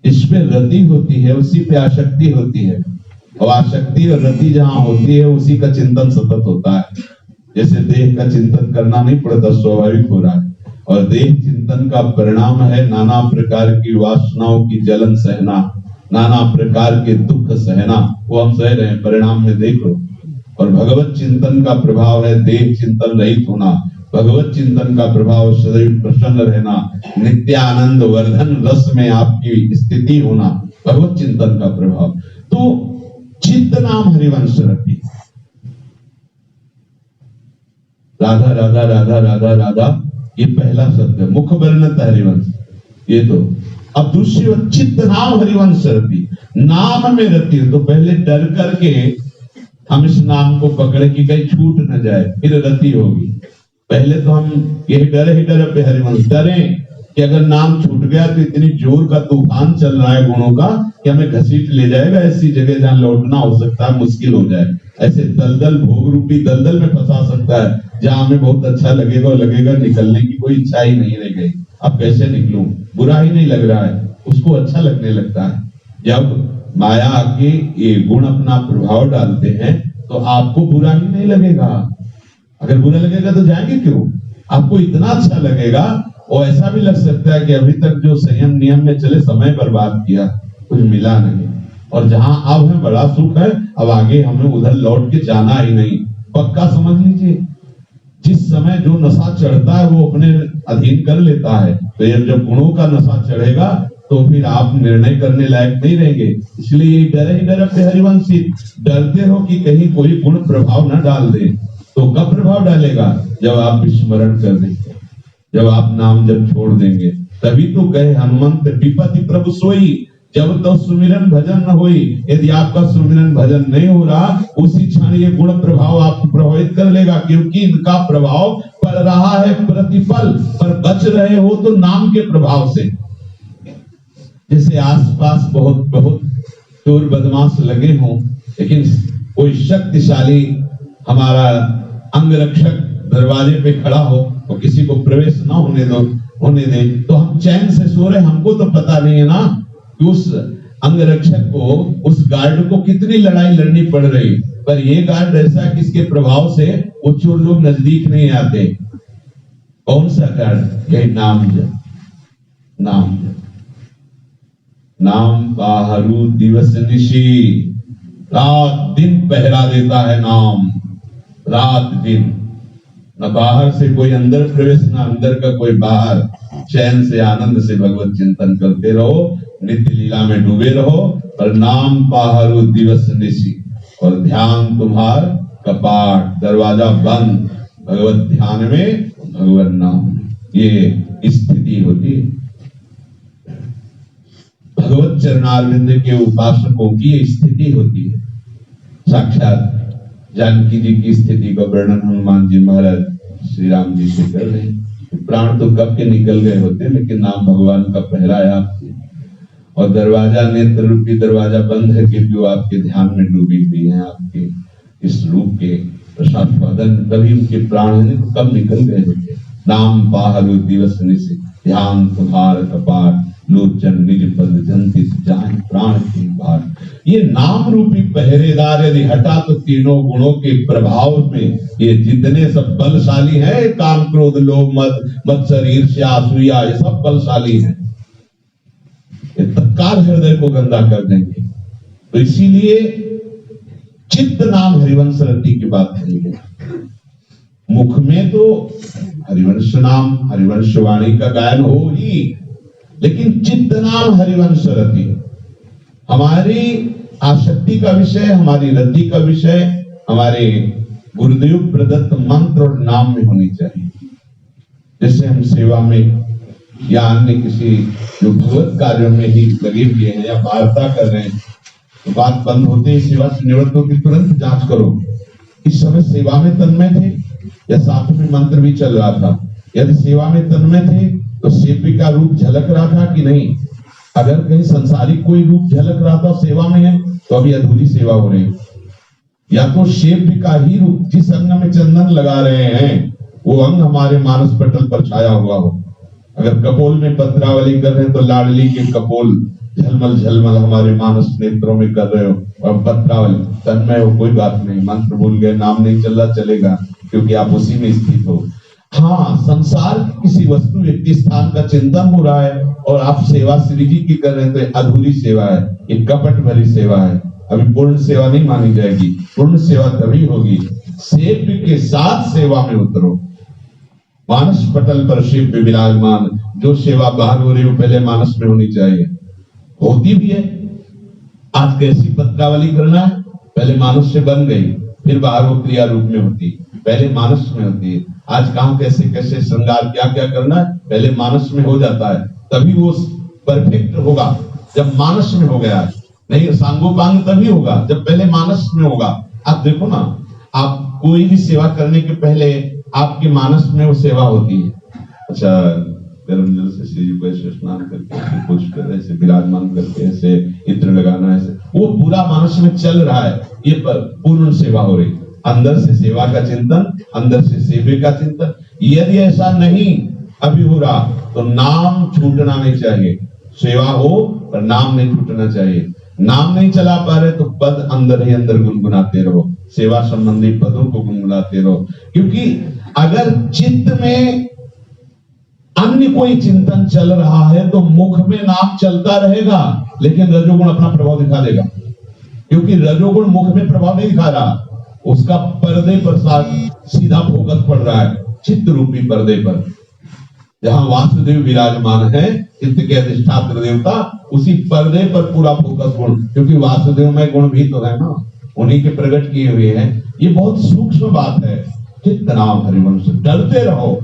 इस पे रति होती है, उसी पे आसक्ति होती है। और आसक्ति और रति जहां होती है उसी का चिंतन सतत होता है। जैसे देह का चिंतन करना नहीं पड़ता, स्वाभाविक हो रहा है। और देह चिंतन का परिणाम है नाना प्रकार की वासनाओं की जलन सहना, नाना प्रकार के दुख सहना, वो हम सह रहे हैं, परिणाम में देख लो। और भगवत चिंतन का प्रभाव है देह चिंतन रहित होना, भगवत चिंतन का प्रभाव सदैव प्रसन्न रहना, नित्यानंद वर्धन रस में आपकी स्थिति होना, भगवत चिंतन का प्रभाव। तो चित्त नाम हरिवंश रति, राधा राधा राधा राधा राधा, ये पहला शब्द है, मुख वर्णत हरिवंश, ये तो। अब दूसरी चित्त नाम हरिवंश रति, नाम में रति। तो पहले डर करके हम इस नाम को पकड़े कि कहीं छूट न जाए, फिर रति होगी। पहले तो हम यही डर पे हरिवंश डरे कि अगर नाम छूट गया तो इतनी जोर का तूफान चल रहा है गुणों का कि हमें घसीट ले जाएगा, ऐसी जगह जहां लौटना हो सकता है मुश्किल हो जाए। ऐसे दलदल, भोग रूपी दलदल में फंसा सकता है, जहां हमें बहुत अच्छा लगेगा और लगेगा निकलने की कोई इच्छा ही नहीं रह गई। अब कैसे निकलूं, बुरा ही नहीं लग रहा है, उसको अच्छा लगने लगता है। जब माया के ये गुण अपना प्रभाव डालते हैं तो आपको बुरा ही नहीं लगेगा। अगर बुरा लगेगा तो जाएंगे क्यों? आपको इतना अच्छा लगेगा, और ऐसा भी लग सकता है कि अभी तक जो संयम नियम में चले समय बर्बाद किया, कुछ मिला नहीं, और जहां अब है बड़ा सुख है, अब आगे हमें उधर लौट के जाना ही नहीं। पक्का समझ लीजिए, जिस समय जो नशा चढ़ता है वो अपने अधीन कर लेता है, तो ये जब गुणों का नशा चढ़ेगा तो फिर आप निर्णय करने लायक नहीं रहेंगे। इसलिए ये डर ही डर पे हरिवंशी, डरते हो कि कहीं कोई गुण प्रभाव न डाल दे। तो कब प्रभाव डालेगा? जब आप विस्मरण कर देंगे, जब आप नाम जब छोड़ देंगे। तभी तो कहे हनुमंत विपति प्रभु सोई, जब तो सुमिरन भजन न होई। यदि आपका सुमिरन भजन नहीं हो रहा, उसी क्षण ये गुण प्रभाव आपको प्रभावित कर लेगा, क्योंकि इनका प्रभाव पड़ रहा है प्रतिफल पर। बच रहे हो तो नाम के प्रभाव से। जैसे आसपास बहुत चोर बदमाश लगे हों, लेकिन कोई शक्तिशाली हमारा अंगरक्षक दरवाजे पे खड़ा हो और किसी को प्रवेश ना होने दे, तो हम चैन से सो रहे। हमको तो पता नहीं है ना कि उस अंगरक्षक को, उस गार्ड को कितनी लड़ाई लड़नी पड़ रही, पर ये गार्ड ऐसा है कि इसके प्रभाव से वो चोर लोग नजदीक नहीं आते। कौन सा गार्ड? यही नाम जप, नाम जप। नाम बाहरू दिवस निशी, रात दिन पहरा देता है नाम, रात दिन। न बाहर से कोई अंदर प्रवेश, न अंदर का कोई बाहर। चैन से आनंद से भगवत चिंतन करते रहो, नित्य लीला में डूबे रहो, और नाम बाहरू दिवस निशी, और ध्यान तुम्हार कपाट, दरवाजा बंद। भगवत ध्यान में, भगवत नाम में, ये स्थिति होती है। भगवत चरणारविंद के उपासकों की ये स्थिति होती है। साक्षात जानकी जी की स्थिति का वर्णन हनुमान जी महाराज श्री राम जी से कर रहे हैं। प्राण तो कब के निकल गए होते, लेकिन नाम भगवान का पहरा है आपसे, और दरवाजा, नेत्र रूपी दरवाजा बंद है, क्योंकि वो आपके ध्यान में डूबी हुई है, आपके इस रूप के प्रसाद कभी उनके प्राण कब निकल गए होंगे। नाम पाहरु दिवस निशि ध्यान तुम्हार कपाट लोचन निज पद जंति जान प्राण की बाट। ये नाम रूपी पहरेदार यदि हटा तो तीनों गुणों के प्रभाव में ये जितने सब बलशाली हैं, काम क्रोध लोभ मद मत्सर ईर्ष्या असूया, ये सब बलशाली हैं, ये तत्काल हृदय को गंदा कर देंगे। तो इसीलिए चित्त नाम हरिवंश रति की बात कही है। मुख में तो हरिवंश नाम हरिवंश वाणी का गायन हो ही, लेकिन चित्त नाम हरिवंश रति हमारी आसक्ति का विषय, हमारी रति का विषय हमारे गुरुदेव प्रदत्त मंत्र और नाम में होनी चाहिए। जैसे हम सेवा में या अन्य किसी जो भगवत कार्यों में ही लगे हुए हैं या वार्ता कर रहे हैं, तो बात बंद होते ही सेवा से निवृत्त होकर तुरंत जांच करो इस समय सेवा में तन्मय थे या साथ में मंत्र भी चल रहा था। यदि सेवा में तन्मय थे तो सेव्य का रूप झलक रहा था कि नहीं। अगर कहीं संसारिक कोई रूप झलक रहा था सेवा में है तो अभी अधूरी सेवा हो रही। या तो सेव्य का ही रूप, जिस अंग में चंदन लगा रहे हैं वो अंग हमारे मानस पटल पर छाया हुआ हो। अगर कपोल में पत्रावली कर रहे हैं तो लाडली के कपोल झलमल झलमल हमारे मानस नेत्रों में कर रहे हो, और पत्रावली तन्मय हो, कोई बात नहीं, मंत्र भूल गए, नाम नहीं चल रहा, चलेगा, क्योंकि आप उसी में स्थित हो। हाँ, संसार की किसी वस्तु व्यक्ति स्थान का चिंतन हो रहा है और आप सेवा श्री जी की कर रहे हैं तो अधूरी सेवा है, ये कपट भरी सेवा है, अभी पूर्ण सेवा नहीं मानी जाएगी। पूर्ण सेवा तभी होगी सेव्य के साथ सेवा में उतरो। मानस पटल पर शिव विराजमान, जो सेवा बाहर हो रही हो पहले मानस में होनी चाहिए, होती भी है। आज कैसी पत्रावली करना है, पहले मानस से बन गई, फिर बाहर वो क्रिया रूप में होती, पहले मानस में होती है। आज कहां कैसे कैसे श्रृंगार क्या क्या करना है, पहले मानस में हो जाता है, तभी वो परफेक्ट होगा जब मानस में हो गया है। नहीं, सांगोपांग तभी होगा जब पहले मानस में होगा। आप देखो ना, आप कोई भी सेवा करने के पहले आपके मानस में वो सेवा होती है। अच्छा, गर्म जल से श्री जी को ऐसे स्नान करके ऐसे पुष्प कर ऐसे विराजमान करके ऐसे इत्र लगाना, ऐसे वो पूरा मानस में चल रहा है, ये पूर्ण सेवा हो रही। अंदर से सेवा का चिंतन, अंदर से सेवे का चिंतन। यदि ऐसा नहीं अभी हो रहा तो नाम छूटना नहीं चाहिए। सेवा हो पर नाम नहीं छूटना चाहिए। नाम नहीं चला पा रहे तो पद अंदर ही अंदर गुनगुनाते रहो, सेवा संबंधी पदों को गुनगुनाते रहो। क्योंकि अगर चित्त में अन्य कोई चिंतन चल रहा है तो मुख में नाम चलता रहेगा, लेकिन रजोगुण अपना प्रभाव दिखा देगा। क्योंकि रजोगुण मुख में प्रभाव नहीं दिखा रहा, उसका पर्दे पर सीधा फोकस पड़ रहा है, चित्त रूपी पर्दे पर। जहां वासुदेव विराजमान है, चित्त के अधिष्ठात्र देवता, उसी पर्दे पर पूरा फोकस गुण, क्योंकि वासुदेव में गुण भी तो है ना, उन्हीं के प्रकट किए हुए हैं। ये बहुत सूक्ष्म बात है। चित्त नाम हरिवंश, डरते रहो।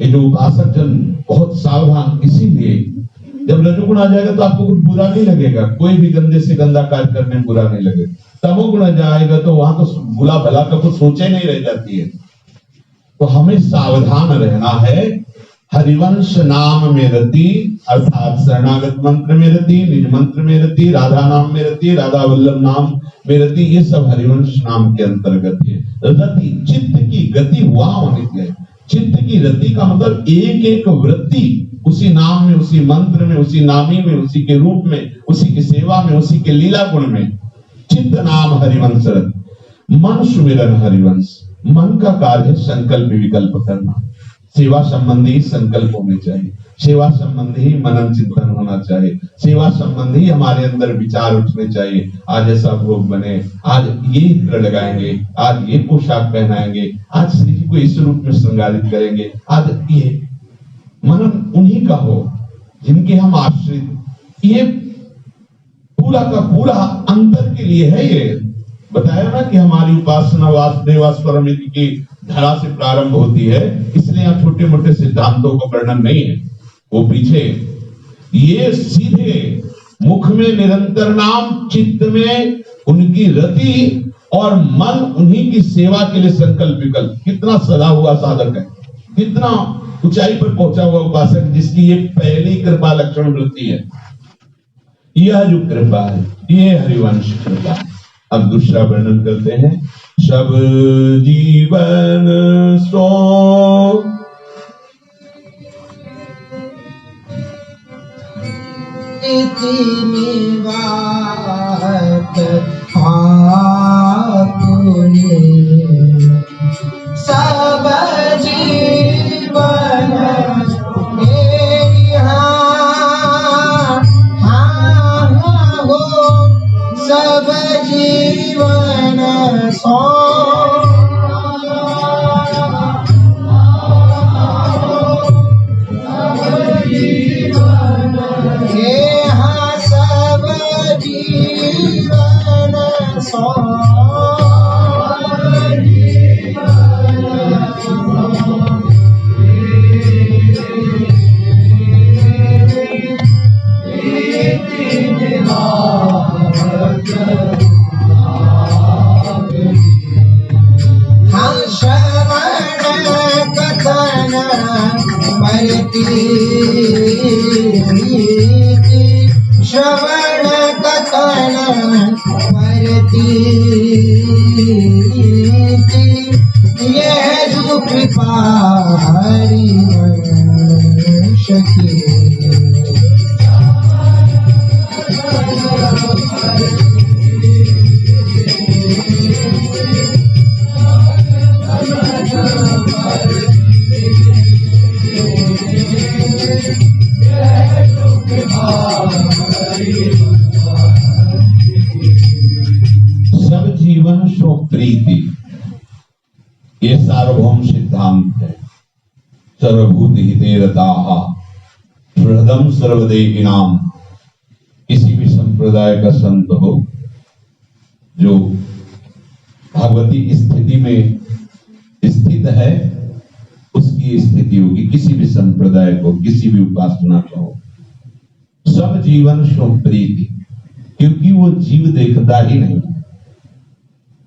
ये जो उपासक जन बहुत सावधान, इसीलिए जब रजोगुण आ जाएगा तो आपको कुछ बुरा नहीं लगेगा, कोई भी गंदे से गंदा कार्य करने में बुरा नहीं लगेगा। तमोगुण आ जाएगा तो वहां तो बुला भला का कुछ सोचे नहीं रह जाती है। तो हमें सावधान रहना है। हरिवंश नाम में रति, अर्थात शरणागत मंत्र में रति, निज मंत्र में रति, राधा नाम में रति, राधा वल्लभ नाम में रति, ये सब हरिवंश नाम के अंतर्गत है। रति चित्त की गति वहां होनी चाहिए। चित्त की रति का मतलब एक एक वृत्ति उसी नाम में, उसी मंत्र में, उसी नामी में, उसी के रूप में, उसी की सेवा में, उसी के लीला गुण में। चित्त नाम हरिवंश रत, मन सुमिरन हरिवंश। मन का कार्य संकल्प विकल्प करना, सेवा संबंधी संकल्प होने चाहिए, सेवा संबंधी ही मनन चिंतन होना चाहिए, सेवा संबंधी हमारे अंदर विचार उठने चाहिए। आज ऐसा भोग बने, आज ये इत्र लगाएंगे, आज ये पोशाक पहनाएंगे, आज श्री जी को इस रूप में श्रृंगारित करेंगे, आज ये मनन उन्हीं का हो जिनके हम आश्रित। ये पूरा का पूरा अंतर के लिए है। ये बताया ना कि हमारी उपासना वासुदेवास्वरमिति की धारा से प्रारंभ होती है, इसलिए यहाँ छोटे मोटे सिद्धांतों का वर्णन नहीं है, वो पीछे ये सीधे मुख में निरंतर नाम, चित्त में उनकी रति और मन उन्हीं की सेवा के लिए संकल्प विकल्प। कितना सदा हुआ साधक है, कितना ऊंचाई पर पहुंचा हुआ उपासक, जिसकी ये पहली कृपा लक्षण वृत्ति है। यह जो कृपा है ये हरिवंश कृपा है। अब दूसरा वर्णन करते हैं। सब जीवन सो इतनी बात आपने सब जीवन हो सब जीवन सो श्रवण कथन मरती यह जो कृपा हरि सखी सब जीवन सो प्रीति, ये सार्वभौम सिद्धांत है। सर्वभूत हिते रताः हृदम सर्वदेहिनाम। किसी भी संप्रदाय का संत हो जो भगवती स्थिति में स्थित है, उसकी स्थिति होगी किसी भी संप्रदाय को, किसी भी उपासना को। सब जीवन सो प्रीति, क्योंकि वो जीव देखता ही नहीं।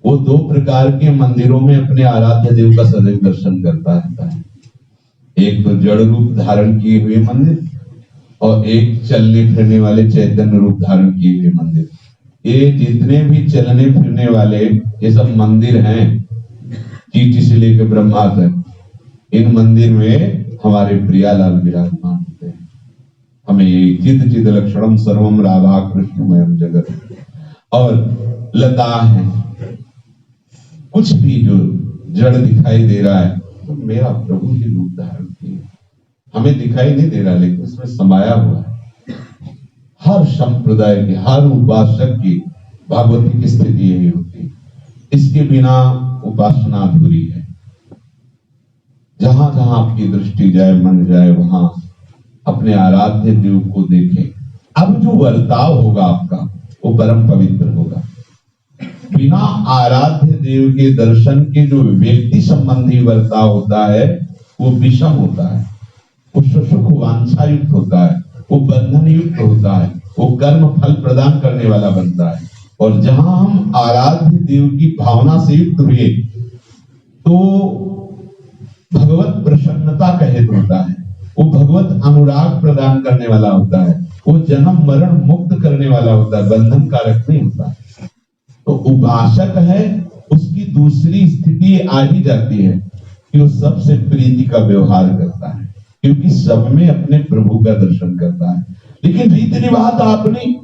वो दो प्रकार के मंदिरों में अपने आराध्य देव का सदैव दर्शन करता रहता है। एक तो जड़ रूप धारण किए हुए मंदिर और एक चलने फिरने वाले चैतन्य रूप धारण किए हुए मंदिर। ये जितने भी चलने फिरने वाले ये सब मंदिर हैं, चीटी से लेकर ब्रह्मा तक, इन मंदिर में हमारे प्रियालाल विराजमान होते हैं। हमें ये चिद चिद लक्षणम सर्वम राधा कृष्णमयम जगत और लता है। कुछ भी जो जड़ दिखाई दे रहा है तो मेरा प्रभु ही रूप धारण किए, हमें दिखाई नहीं दे रहा लेकिन उसमें समाया हुआ है। हर संप्रदाय के हर उपासक की भागवती की स्थिति यही होती है। इसके बिना उपासना अधूरी है। जहां जहां आपकी दृष्टि जाए, मन जाए, वहां अपने आराध्य देव को देखें। अब जो वर्ताव होगा आपका वो परम पवित्र होगा। बिना आराध्य देव के दर्शन के जो व्यक्ति संबंधी वर्ताव होता है वो विषम होता है, वो सुख वांछा युक्त होता है, वो बंधन युक्त होता है, वो कर्म फल प्रदान करने वाला बनता है। और जहां हम आराध्य देव की भावना से युक्त हुए तो भगवत प्रसन्नता का हेतु होता है, वो भगवत अनुराग प्रदान करने वाला होता है, वो जन्म मरण मुक्त करने वाला होता है, बंधन कारक नहीं होता है। तो उपासक है, उसकी दूसरी स्थिति आ ही जाती है कि वो सबसे प्रीति का व्यवहार करता है, क्योंकि सब में अपने प्रभु का दर्शन करता है। लेकिन रीति रिवाज आपने,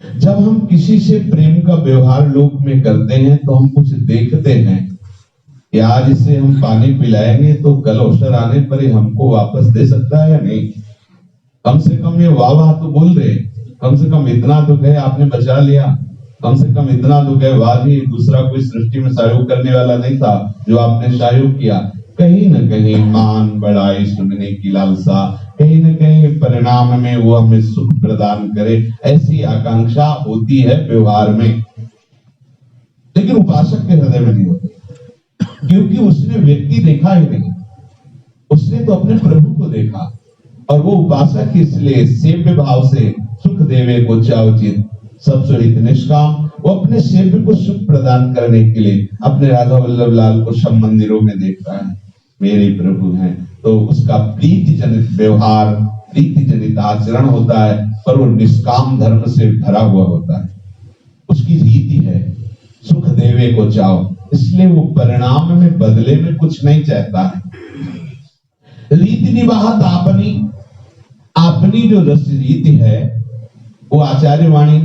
जब हम किसी से प्रेम का व्यवहार लोक में करते हैं तो हम कुछ देखते हैं कि आज इसे हम पानी पिलाएंगे तो कल अवसर आने पर ही हमको वापस दे सकता है या नहीं। कम से कम ये वाह वाह तो बोल रहे, कम से कम इतना तो कहे आपने बचा लिया, कम से कम इतना तो कहे वाह जी दूसरा कोई सृष्टि में सहयोग करने वाला नहीं था जो आपने सहयोग किया। कहीं न कहीं मान बड़ाई सुनने की लालसा, कहीं न कहीं परिणाम में वो हमें सुख प्रदान करे, ऐसी आकांक्षा होती है व्यवहार में। लेकिन उपासक के हृदय में नहीं होती, क्योंकि उसने व्यक्ति देखा ही नहीं, उसने तो अपने प्रभु को देखा। और वो उपासक इसलिए सेव्य भाव से सुख देवे को चाउचित सब सुहित निष्काम, वो अपने सेव्य को सुख प्रदान करने के लिए अपने राधा वल्लभ लाल को सब मंदिरों में देखता है, मेरे प्रभु हैं। तो उसका प्रीति जनित व्यवहार, प्रीति जनित आचरण होता है, पर वो निष्काम धर्म से भरा हुआ होता है। उसकी रीति है, सुख देवे को चाहो, इसलिए वो परिणाम में बदले में कुछ नहीं चाहता है। रीति निवाहत अपनी जो रस रीति है वो आचार्य वाणी,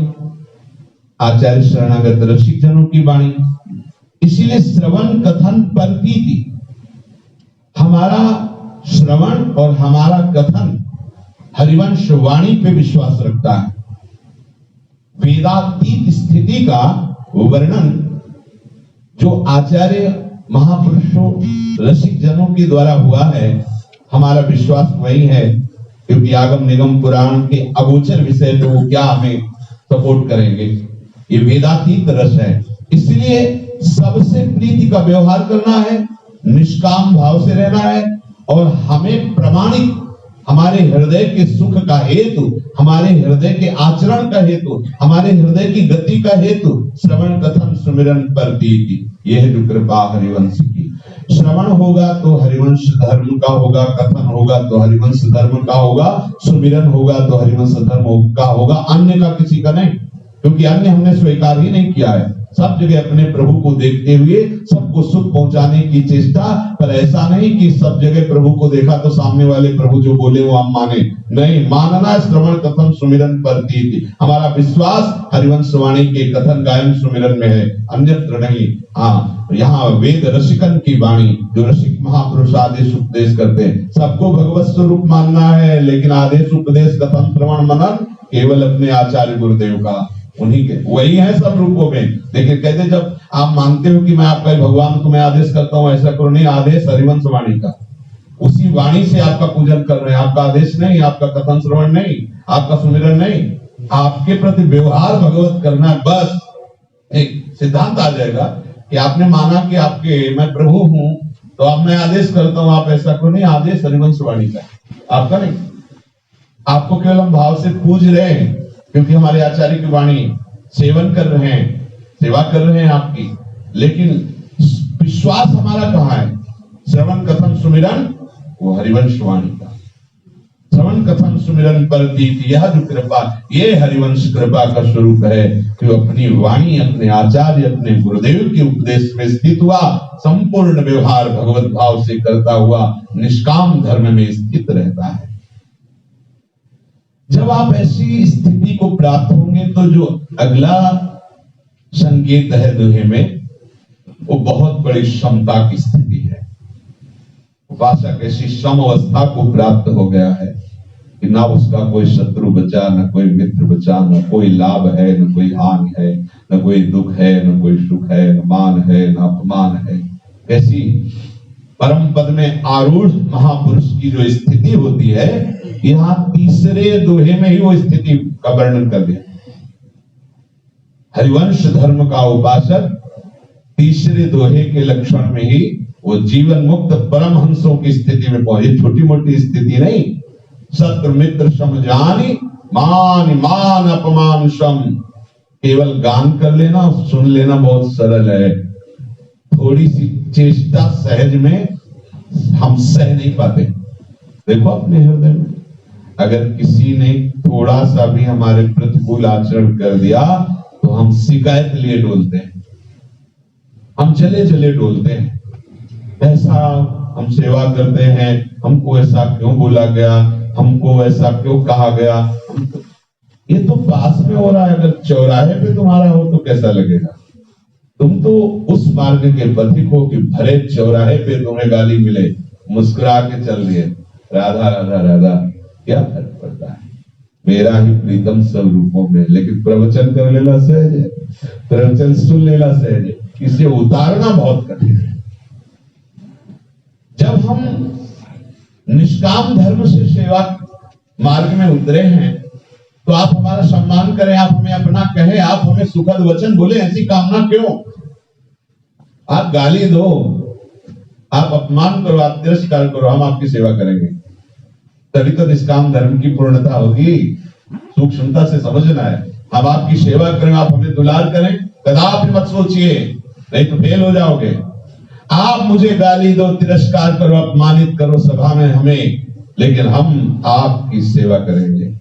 आचार्य शरणागत रसिक जनों की वाणी। इसीलिए श्रवण कथन पर प्रीति, हमारा श्रवण और हमारा कथन हरिवंश वाणी पे विश्वास रखता है। वेदातीत स्थिति का वर्णन जो आचार्य महापुरुषों रसिक जनों के द्वारा हुआ है, हमारा विश्वास वही है, क्योंकि आगम निगम पुराण के अगोचर विषय पे वो क्या हमें सपोर्ट करेंगे। ये वेदातीत रस है, इसलिए सबसे प्रीति का व्यवहार करना है, निष्काम भाव से रहना है, और हमें प्रमाणिक हमारे हृदय के सुख का हेतु, हमारे हृदय के आचरण का हेतु, हमारे हृदय की गति का हेतु श्रवण कथन सुमिरन पर प्रीति, यह है जो कृपा हरिवंश की। श्रवण होगा तो हरिवंश धर्म का होगा, कथन होगा तो हरिवंश धर्म का होगा, सुमिरन होगा तो हरिवंश धर्म का होगा, अन्य का किसी का नहीं, क्योंकि अन्य हमने स्वीकार ही नहीं किया है। सब जगह अपने प्रभु को देखते हुए सबको सुख पहुंचाने की चेष्टा, पर ऐसा नहीं कि सब जगह प्रभु को देखा तो सामने वाले प्रभु जो बोले वो हम माने, नहीं, मानना श्रवण कथन सुमिरन पर प्रीति। हमारा विश्वास हरिवंश वाणी के कथन गायन सुमिरन में है, अन्यत्र नहीं। हाँ, यहाँ वेद रसिकन की वाणी, जो रसिक महापुरुष आदेश उपदेश करते हैं, सबको भगवत स्वरूप मानना है, लेकिन आदेश उपदेश कथन श्रवण मनन केवल अपने आचार्य गुरुदेव का, उन्हीं के वही है सब रूपों में। लेकिन कहते जब आप मानते हो कि मैं आपका भगवान को मैं आदेश करता हूं, ऐसा करो, नहीं, आदेश हरिवंश वाणी का, उसी वाणी से आपका पूजन कर रहे हैं, आपका आदेश नहीं, आपका कथन श्रवण नहीं, आपका सुमिरन नहीं, आपके प्रति व्यवहार भगवत करना है। बस एक सिद्धांत आ जाएगा कि आपने माना कि आपके मैं प्रभु हूं, तो अब मैं आदेश करता हूं, आप ऐसा करो, नहीं, आदेश हरिवंश वाणी का, आपका नहीं। आपको केवल हम भाव से पूज रहे हैं, क्योंकि हमारे आचार्य की वाणी सेवन कर रहे हैं, सेवा कर रहे हैं आपकी, लेकिन विश्वास हमारा कहाँ है? श्रवण कथन सुमिरन वो हरिवंश वाणी का, श्रवण कथन सुमिरन पर प्रीति, यह जो कृपा, ये हरिवंश कृपा का स्वरूप है कि अपनी वाणी अपने आचार्य अपने गुरुदेव के उपदेश में स्थित हुआ, संपूर्ण व्यवहार भगवत भाव से करता हुआ निष्काम धर्म में स्थित रहता है। जब आप ऐसी स्थिति को प्राप्त होंगे तो जो अगला संकेत है दोहे में, वो बहुत बड़ी क्षमता की स्थिति है। उपासक ऐसी सम अवस्था को प्राप्त हो गया है कि ना उसका कोई शत्रु बचा, न कोई मित्र बचा, न कोई लाभ है, न कोई हानि है, न कोई दुख है, न कोई सुख है, न मान है, न अपमान है। ऐसी परम पद में आरूढ़ महापुरुष की जो स्थिति होती है, यहाँ तीसरे दोहे में ही वो स्थिति का वर्णन कर दिया। हरिवंश धर्म का उपासक तीसरे दोहे के लक्षण में ही वो जीवन मुक्त परमहंसों की स्थिति में पहुंचे। छोटी मोटी स्थिति नहीं, शत्रु मित्र समझानी, मान मान अपमान सम। केवल गान कर लेना, सुन लेना बहुत सरल है, थोड़ी सी चेष्टा सहज में हम सह नहीं पाते। देखो अपने हृदय में अगर किसी ने थोड़ा सा भी हमारे प्रतिकूल आचरण कर दिया तो हम शिकायत लिए डोलते हैं, हम जले जले डोलते हैं। ऐसा हम सेवा करते हैं, हमको ऐसा क्यों बोला गया, हमको ऐसा क्यों कहा गया। ये तो पास में हो रहा है, अगर चौराहे पे तुम्हारा हो तो कैसा लगेगा? तुम तो उस मार्ग के पथिक हो कि भरे चौराहे पे तुम्हें गाली मिले, मुस्कुरा के चल रही है, राधा राधा राधा, क्या फर्क पड़ता है, मेरा ही प्रीतम सब रूपों में। लेकिन प्रवचन कर लेना सहज है, प्रवचन सुन लेना सहज है, इसे उतारना बहुत कठिन है। जब हम निष्काम धर्म से सेवा मार्ग में उतरे हैं तो आप हमारा सम्मान करें, आप हमें अपना कहें, आप हमें सुखद वचन बोले, ऐसी कामना क्यों? आप गाली दो, आप अपमान करो, आप तिरस्कार करो, हम आपकी सेवा करेंगे, तभी तो निष्काम धर्म की पूर्णता होगी। सूक्ष्मता से समझना है। हम आपकी सेवा करें, आप हमें दुलार करें, कदापि मत सोचिए, नहीं तो फेल हो जाओगे। आप मुझे गाली दो, तिरस्कार करो, अपमानित करो सभा में हमें, लेकिन हम आपकी सेवा करेंगे,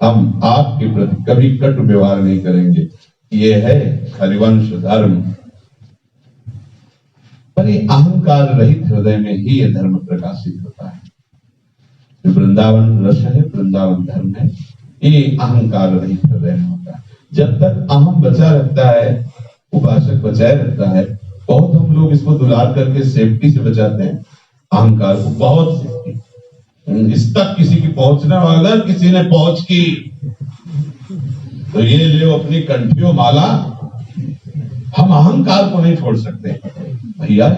हम आपके प्रति कभी कटु व्यवहार नहीं करेंगे। ये है हरिवंश धर्म। पर ये अहंकार रहित हृदय में ही ये धर्म प्रकाशित होता है। जो वृंदावन रस है, वृंदावन धर्म है, ये अहंकार रहित हृदय में होता है। जब तक अहम बचा रहता है, उपासक बचाए रहता है। बहुत हम लोग इसको दुलार करके सेफ्टी से बचाते हैं, अहंकार को बहुत सेफ्टी। इस तक किसी की पहुंचने वाला, अगर किसी ने पहुंच की तो ये ले अपनी कंठियों माला। हम अहंकार को नहीं छोड़ सकते भैया।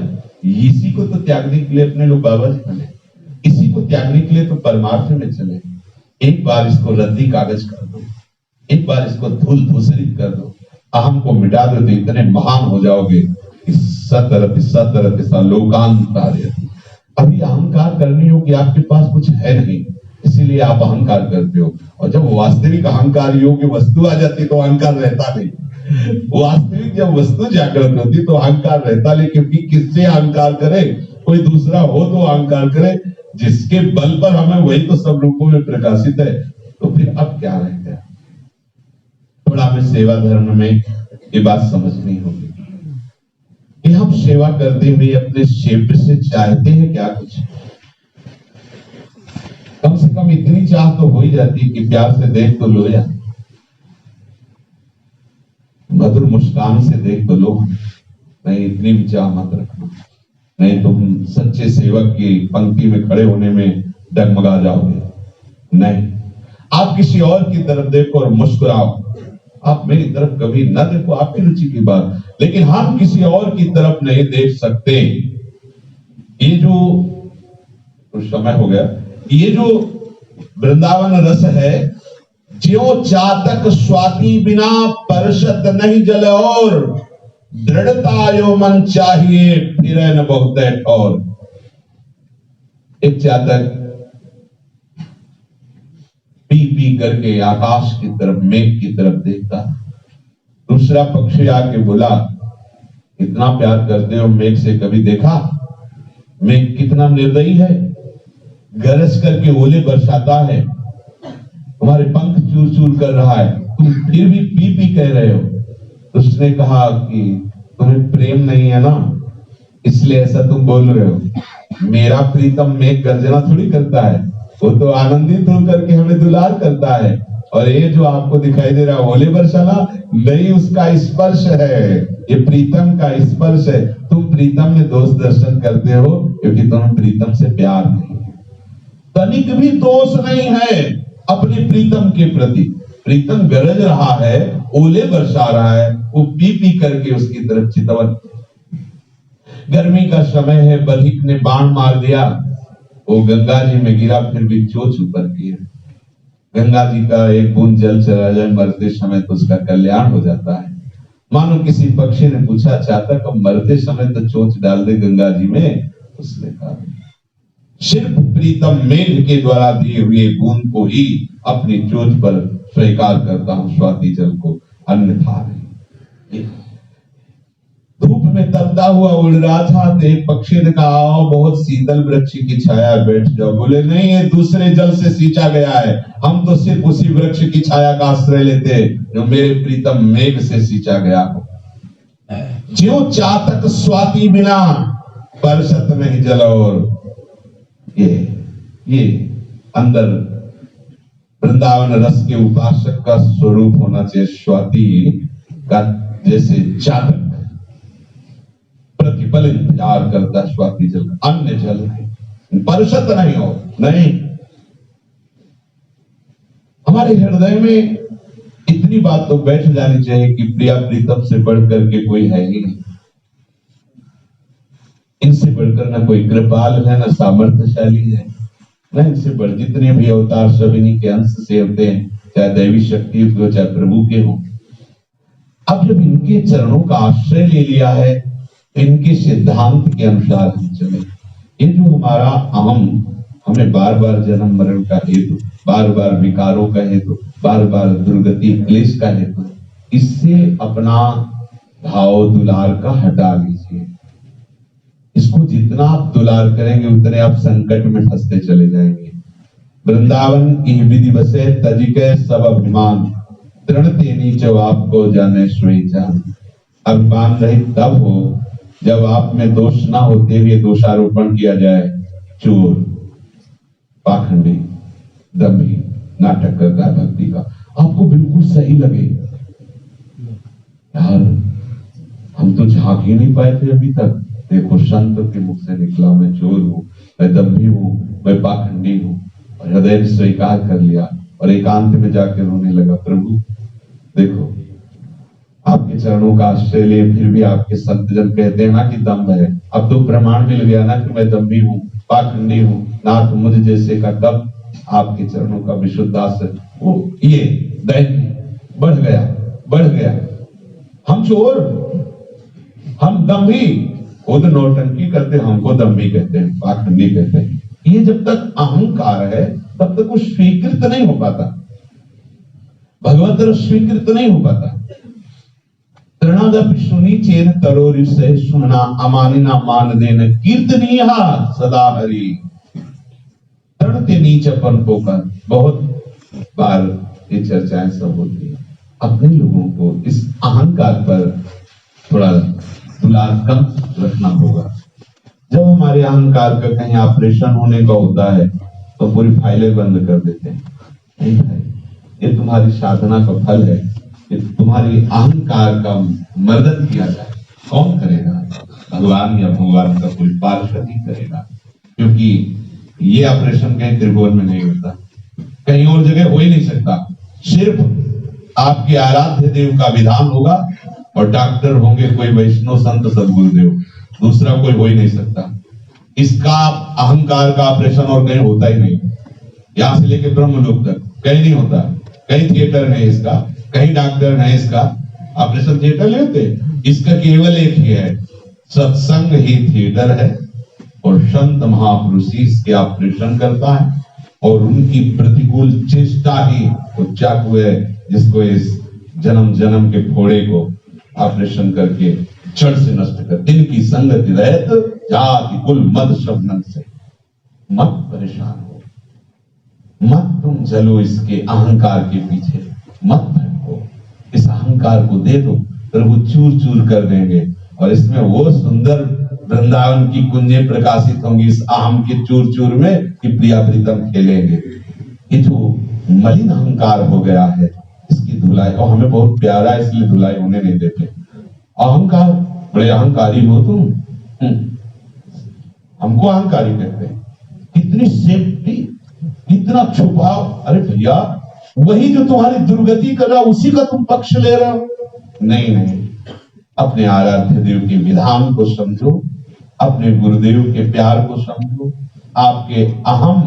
इसी को तो त्यागने के लिए अपने लोग बाबा जी बने, इसी को त्यागने के लिए तो परमार्थ में चले। एक बार इसको रद्दी कागज कर दो, एक बार इसको धूल धूसरित कर दो, अहम को मिटा दो तो इतने महान हो जाओगे कि सतरत लोकांतार्य। अभी अहंकार करने योग्य आपके पास कुछ है नहीं, इसीलिए आप अहंकार करते हो। और जब वास्तविक अहंकार योग्य वस्तु आ जाती तो अहंकार रहता नहीं। वास्तविक जब वस्तु जागृत होती तो अहंकार रहता नहीं, क्योंकि किससे अहंकार करे? कोई दूसरा हो तो अहंकार करे, जिसके बल पर हमें वही तो सब रूपों में प्रकाशित है। तो फिर अब क्या रह गया? थोड़ा हमें सेवा धर्म में ये बात समझनी होगी कि हम सेवा करते हुए अपने क्षेत्र से चाहते हैं क्या कुछ? कम से कम इतनी चाह तो हो ही जाती है कि प्यार से देख तो लो, या मधुर मुस्कान से देख तो लो। नहीं, इतनी भी चाह मत रखना, नहीं तुम सच्चे सेवक की पंक्ति में खड़े होने में डगमगा जाओगे। नहीं, आप किसी और की तरफ देखो और मुस्कुराओ। आप मेरी तरफ कभी न देखो, आपकी रुचि की बात, लेकिन हम किसी और की तरफ नहीं देख सकते। ये जो समय हो गया, ये जो वृंदावन रस है, ज्यो चातक स्वाति बिना परसत नहीं जल, और दृढ़ता यो मन चाहिए फिर न बहुत ठौर। एक चातक पी पी करके आकाश की तरफ, मेघ की तरफ देखता, दूसरा पक्षी आके बोला, इतना प्यार करते हो मेघ से, कभी देखा मेघ कितना निर्दयी है? गरज करके ओले बरसाता है, तुम्हारे पंख चूर चूर कर रहा है, तुम फिर भी पी पी कह रहे हो। उसने कहा कि तुम्हें प्रेम नहीं है ना, इसलिए ऐसा तुम बोल रहे हो। मेरा प्रीतम मेघ गर्जना थोड़ी करता है, वो तो आनंदित होकर के हमें दुलार करता है। और ये जो आपको दिखाई दे रहा है ओले बरसाना, नहीं, उसका स्पर्श है, ये प्रीतम का स्पर्श है। तुम प्रीतम में दोष दर्शन करते हो क्योंकि तुम्हें प्रीतम से प्यार नहीं है। तनिक भी दोष नहीं है अपने प्रीतम के प्रति। प्रीतम गरज रहा है, ओले बरसा रहा है, वो पी पी करके उसकी तरफ चितवन। गर्मी का समय है, बधिक ने बाण मार दिया, वो गंगा जी में गिरा, फिर भी चोच ऊपर किया। गंगा जी का एक बूंद जल चला जाए मरते समय तो उसका कल्याण हो जाता है। मानो किसी पक्षी ने पूछा, चातक अब मरते समय तो चोच डाल दे गंगा जी में। उसने कहा, सिर्फ प्रीतम मेघ के द्वारा दिए हुए बूंद को ही अपनी चोच पर स्वीकार करता हूं, स्वाति जल को अन्यथा नहीं। धूप में तपता हुआ उड़ रहा था तो एक पक्षी ने कहा, आओ बहुत शीतल वृक्ष की छाया बैठ जाओ। बोले नहीं, ये दूसरे जल से सींचा गया है, हम तो सिर्फ उसी वृक्ष की छाया का आश्रय लेते जो मेरे प्रीतम मेघ से सींचा गया हो। ज्यों चातक स्वाति बिना परसत नहीं जल। और ये अंदर वृंदावन रस के उपासक का स्वरूप होना चाहिए। स्वाति का जैसे चातक प्रतिपल इंतजार करता, स्वाति जल, अन्य जल नहीं, परसत नहीं हो। नहीं, हमारे हृदय में इतनी बात तो बैठ जानी चाहिए कि प्रिया प्रीतम से बढ़कर के कोई है ही नहीं। इनसे बढ़कर ना कोई कृपाल है, ना सामर्थ्यशाली है, ना इनसे बढ़। जितने भी अवतार सब इन्हीं के अंश से होते हैं, चाहे दैवी शक्ति हो चाहे प्रभु के हो। अब जब इनके चरणों का आश्रय ले लिया है, इनके सिद्धांत के अनुसार हम चले। ये जो हमारा अहम हमें बार बार जन्म मरण का हेतु, बार बार विकारों का हेतु, बार बार दुर्गति क्लेश का हेतु, इससे अपना भाव दुलार का हटा लीजिए। इसको जितना आप दुलार करेंगे उतने आप संकट में फंसते चले जाएंगे। वृंदावन की विधि बसे तजिके सब अभिमान, तृणते नीच आपको जाने सोई जान। अभिमान रहित तब हो जब आप में दोष ना होते हुए दोषारोपण किया जाए। चोर, पाखंडी, दंभी नाटक करता है भक्ति का, आपको बिल्कुल सही लगे, यार हम तो झांक ही नहीं पाए थे अभी तक, देखो संत के मुख से निकला, मैं चोर हूं, मैं दंभी हूं, मैं पाखंडी हूं, और हृदय ने स्वीकार कर लिया और एकांत में जाकर रोने लगा, प्रभु देखो आपके चरणों का आश्रय लिए फिर भी आपके संतजन कहते हैं ना कि दम्भ है। अब तो प्रमाण मिल गया ना कि मैं दम्भी हूं, पाखंडी हूं, नाथ मुझ जैसे का, तब आपके चरणों का विशुद्धास वो ये दैन्य बढ़ गया। हम चोर, हम दम्भी, खुद नौटंकी करते, हमको दम्भी कहते हैं, पाखंडी कहते हैं। ये जब तक अहंकार है तब तक वो स्वीकृत नहीं हो पाता, भगवत स्वीकृत नहीं हो पाता। तृणादपि सुनी चेन तरोरि से सुना अमानिना मान देन कीर्तनीय सदा हरि। तृण के नीचपन पोकर, बहुत बार ये चर्चाएं सब होती है। अपने लोगों को इस अहंकार पर थोड़ा दुलार कम रखना होगा। जब हमारे अहंकार का कहीं ऑपरेशन होने का होता है तो पूरी फाइलें बंद कर देते हैं। नहीं भाई, ये तुम्हारी साधना का फल है, ये तुम्हारी अहंकार का मर्दन किया जाए। कौन करेगा? भगवान या भगवान का कोई पार्षद ही करेगा, क्योंकि ये ऑपरेशन कहीं त्रिभुवन में नहीं होता, कहीं और जगह हो ही नहीं सकता। सिर्फ आपके आराध्य देव का विधान होगा और डॉक्टर होंगे कोई वैष्णव संत सदगुरुदेव, दूसरा कोई हो ही नहीं सकता। इसका अहंकार का ऑपरेशन और कहीं होता ही नहीं, यहां से लेके ब्रह्मलोक तक कहीं नहीं होता। कहीं थिएटर नहीं इसका, कहीं डॉक्टर नहीं इसका, ऑपरेशन थिएटर नहीं होते। इसका केवल एक ही है, सत्संग ही थिएटर है और संत महापुरुष इसके ऑपरेशन करता है और उनकी प्रतिकूल चेष्टा ही वो चाकू है जिसको इस जन्म जन्म के फोड़े को ऑपरेशन करके जड़ से नष्ट कर। इनकी संगति रहत जाति कुल मद शबनम से। मत परेशान हो, मत तुम चलो इसके अहंकार के पीछे, मत भटको। इस अहंकार को दे दो, प्रभु चूर चूर कर देंगे और इसमें वो सुंदर वृंदावन की कुंजें प्रकाशित होंगी इस अहम के चूर चूर में कि प्रिया प्रीतम खेलेंगे। ये जो मलिन अहंकार हो गया है इसकी धुलाई, और हमें बहुत प्यारा है इसलिए धुलाई होने नहीं देते। अहंकार, बड़े अहंकारी हो तुम, हमको अहंकारी कहते हैं। कितनी सेफ्टी, कितना छुपाव। अरे भैया, वही जो तुम्हारी दुर्गति कर रहा उसी का तुम पक्ष ले रहे हो। नहीं नहीं, अपने आराध्य देव के विधान को समझो, अपने गुरुदेव के प्यार को समझो। आपके अहम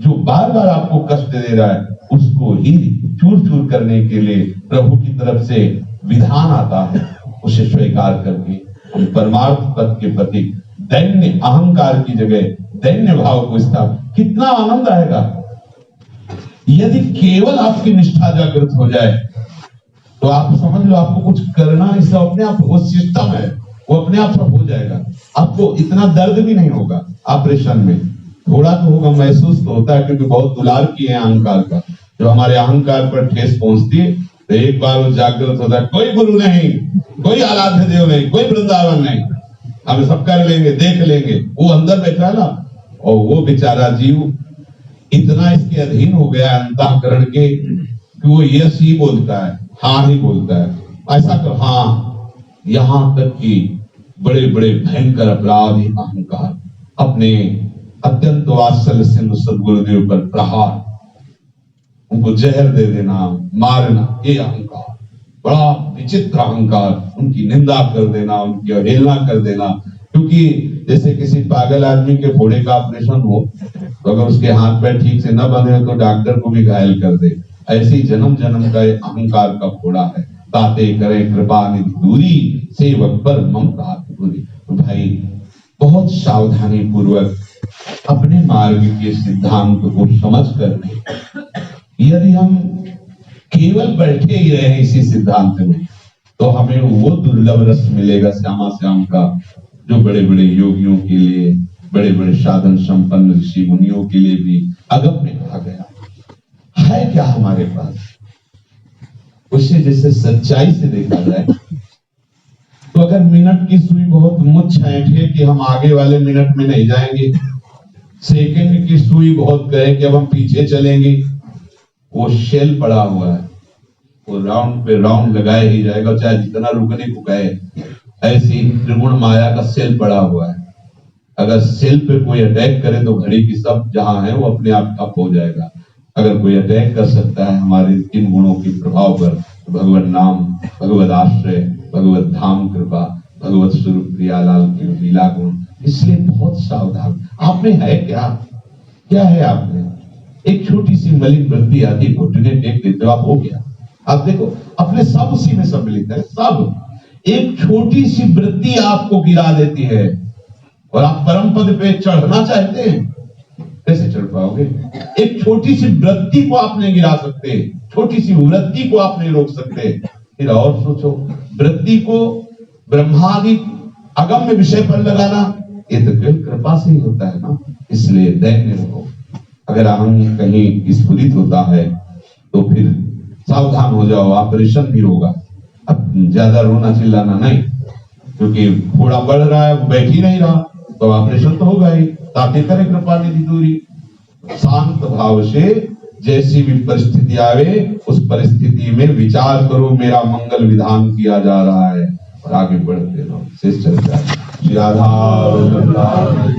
जो बार बार आपको कष्ट दे रहा है उसको ही चूर चूर करने के लिए प्रभु की तरफ से विधान आता है, उसे स्वीकार करके हम परमार्थ पद के प्रति दैन्य अहंकार की जगह दैन्य भाव को स्थापित। कितना आनंद आएगा यदि केवल आपकी निष्ठा जागृत हो जाए। तो आप समझ लो, आपको कुछ करना है, इससे अपने आप वो सिस्टम है, वो अपने आप सब हो जाएगा। आपको इतना दर्द भी नहीं होगा ऑपरेशन में, थोड़ा तो होगा, महसूस तो होता है, क्योंकि बहुत दुलार किए हैं अहंकार का। जो हमारे अहंकार पर ठेस पहुंचती है तो एक बार वो जागृत होता है, कोई गुरु नहीं, कोई आराध्य देव नहीं, कोई वृंदावन नहीं, हम सब कर लेंगे, देख लेंगे। वो अंदर बैठा है ना, और वो बेचारा जीव इतना इसके अधीन हो गया अंतःकरण के कि वो यस ही बोलता है, हाँ ही बोलता है, ऐसा तो हाँ। यहां तक कि बड़े बड़े भयंकर अपराधी अहंकार, अपने अत्यंत वात्सल्य सिंधु सदगुरुदेव पर प्रहार, उनको जहर दे देना, मारना, ये अहंकार, बड़ा विचित्र अहंकार। उनकी निंदा कर देना, उनकी अवहेलना कर देना। क्योंकि जैसे किसी पागल आदमी के फोड़े का ऑपरेशन हो तो अगर उसके हाथ पैर ठीक से न बंधे तो डॉक्टर को भी घायल कर दे। ऐसे ही जन्म जन्म का अहंकार का फोड़ा है। ताते करें कृपा निधि दूरी, सेवक पर ममता पूरी। तो भाई बहुत सावधानी पूर्वक अपने मार्ग के सिद्धांत को समझ कर, यदि हम केवल बैठे ही रहे इसी सिद्धांत में तो हमें वो दुर्लभ रस मिलेगा श्यामा श्याम का, जो बड़े बड़े योगियों के लिए, बड़े बड़े साधन संपन्न ऋषि मुनियों के लिए भी अगम में कहा गया है। क्या हमारे पास उसे जैसे सच्चाई से देखा जाए तो अगर मिनट की सुई बहुत मुझ छांटे कि हम आगे वाले मिनट में नहीं जाएंगे, सेकंड की सुई बहुत गए कि अब हम पीछे चलेंगे, वो शेल पड़ा हुआ है, वो राउंड पे राउंड लगाए ही जाएगा चाहे जितना रुकने को कहे। ऐसी त्रिगुण माया का सेल पड़ा हुआ है। अगर सेल पे कोई अटैक करे तो घड़ी की सब जहां है वो अपने आप ठप हो जाएगा। अगर कोई अटैक कर सकता है हमारे इन गुणों के प्रभाव पर, तो भगवत नाम, भगवत आश्रय, भगवत धाम कृपा, भगवत स्वरूप प्रियालाल की लीला गुण। इसलिए बहुत सावधान। आप में है क्या है आप में? एक छोटी सी मलिन वृत्ति आती, घुटने टेक देते हो, आप हो गया। आप देखो अपने सब उसी में सम्मिलित है, सब। एक छोटी सी वृत्ति आपको गिरा देती है और आप परम पद पे चढ़ना चाहते हैं, कैसे चढ़ पाओगे? एक छोटी सी वृत्ति को आप नहीं गिरा सकते, छोटी सी वृत्ति को आप नहीं रोक सकते। फिर और सोचो, वृत्ति को ब्रह्मादि अगम्य विषय पर लगाना, ये तो केवल कृपा से ही होता है ना। इसलिए दैन्य रहो। अगर अहं कहीं स्फुरित होता है तो फिर सावधान हो जाओ, ऑपरेशन भी होगा। अब ज्यादा रोना चिल्लाना नहीं, क्योंकि थोड़ा बढ़ रहा है, वो बैठ ही नहीं रहा, तो ऑपरेशन तो होगा ही। ताकि करे कृपा निधि दूरी। शांत भाव से जैसी भी परिस्थिति आवे उस परिस्थिति में विचार करो, मेरा मंगल विधान किया जा रहा है, और आगे बढ़ते रहो। शेष चर्चा श्री राधा।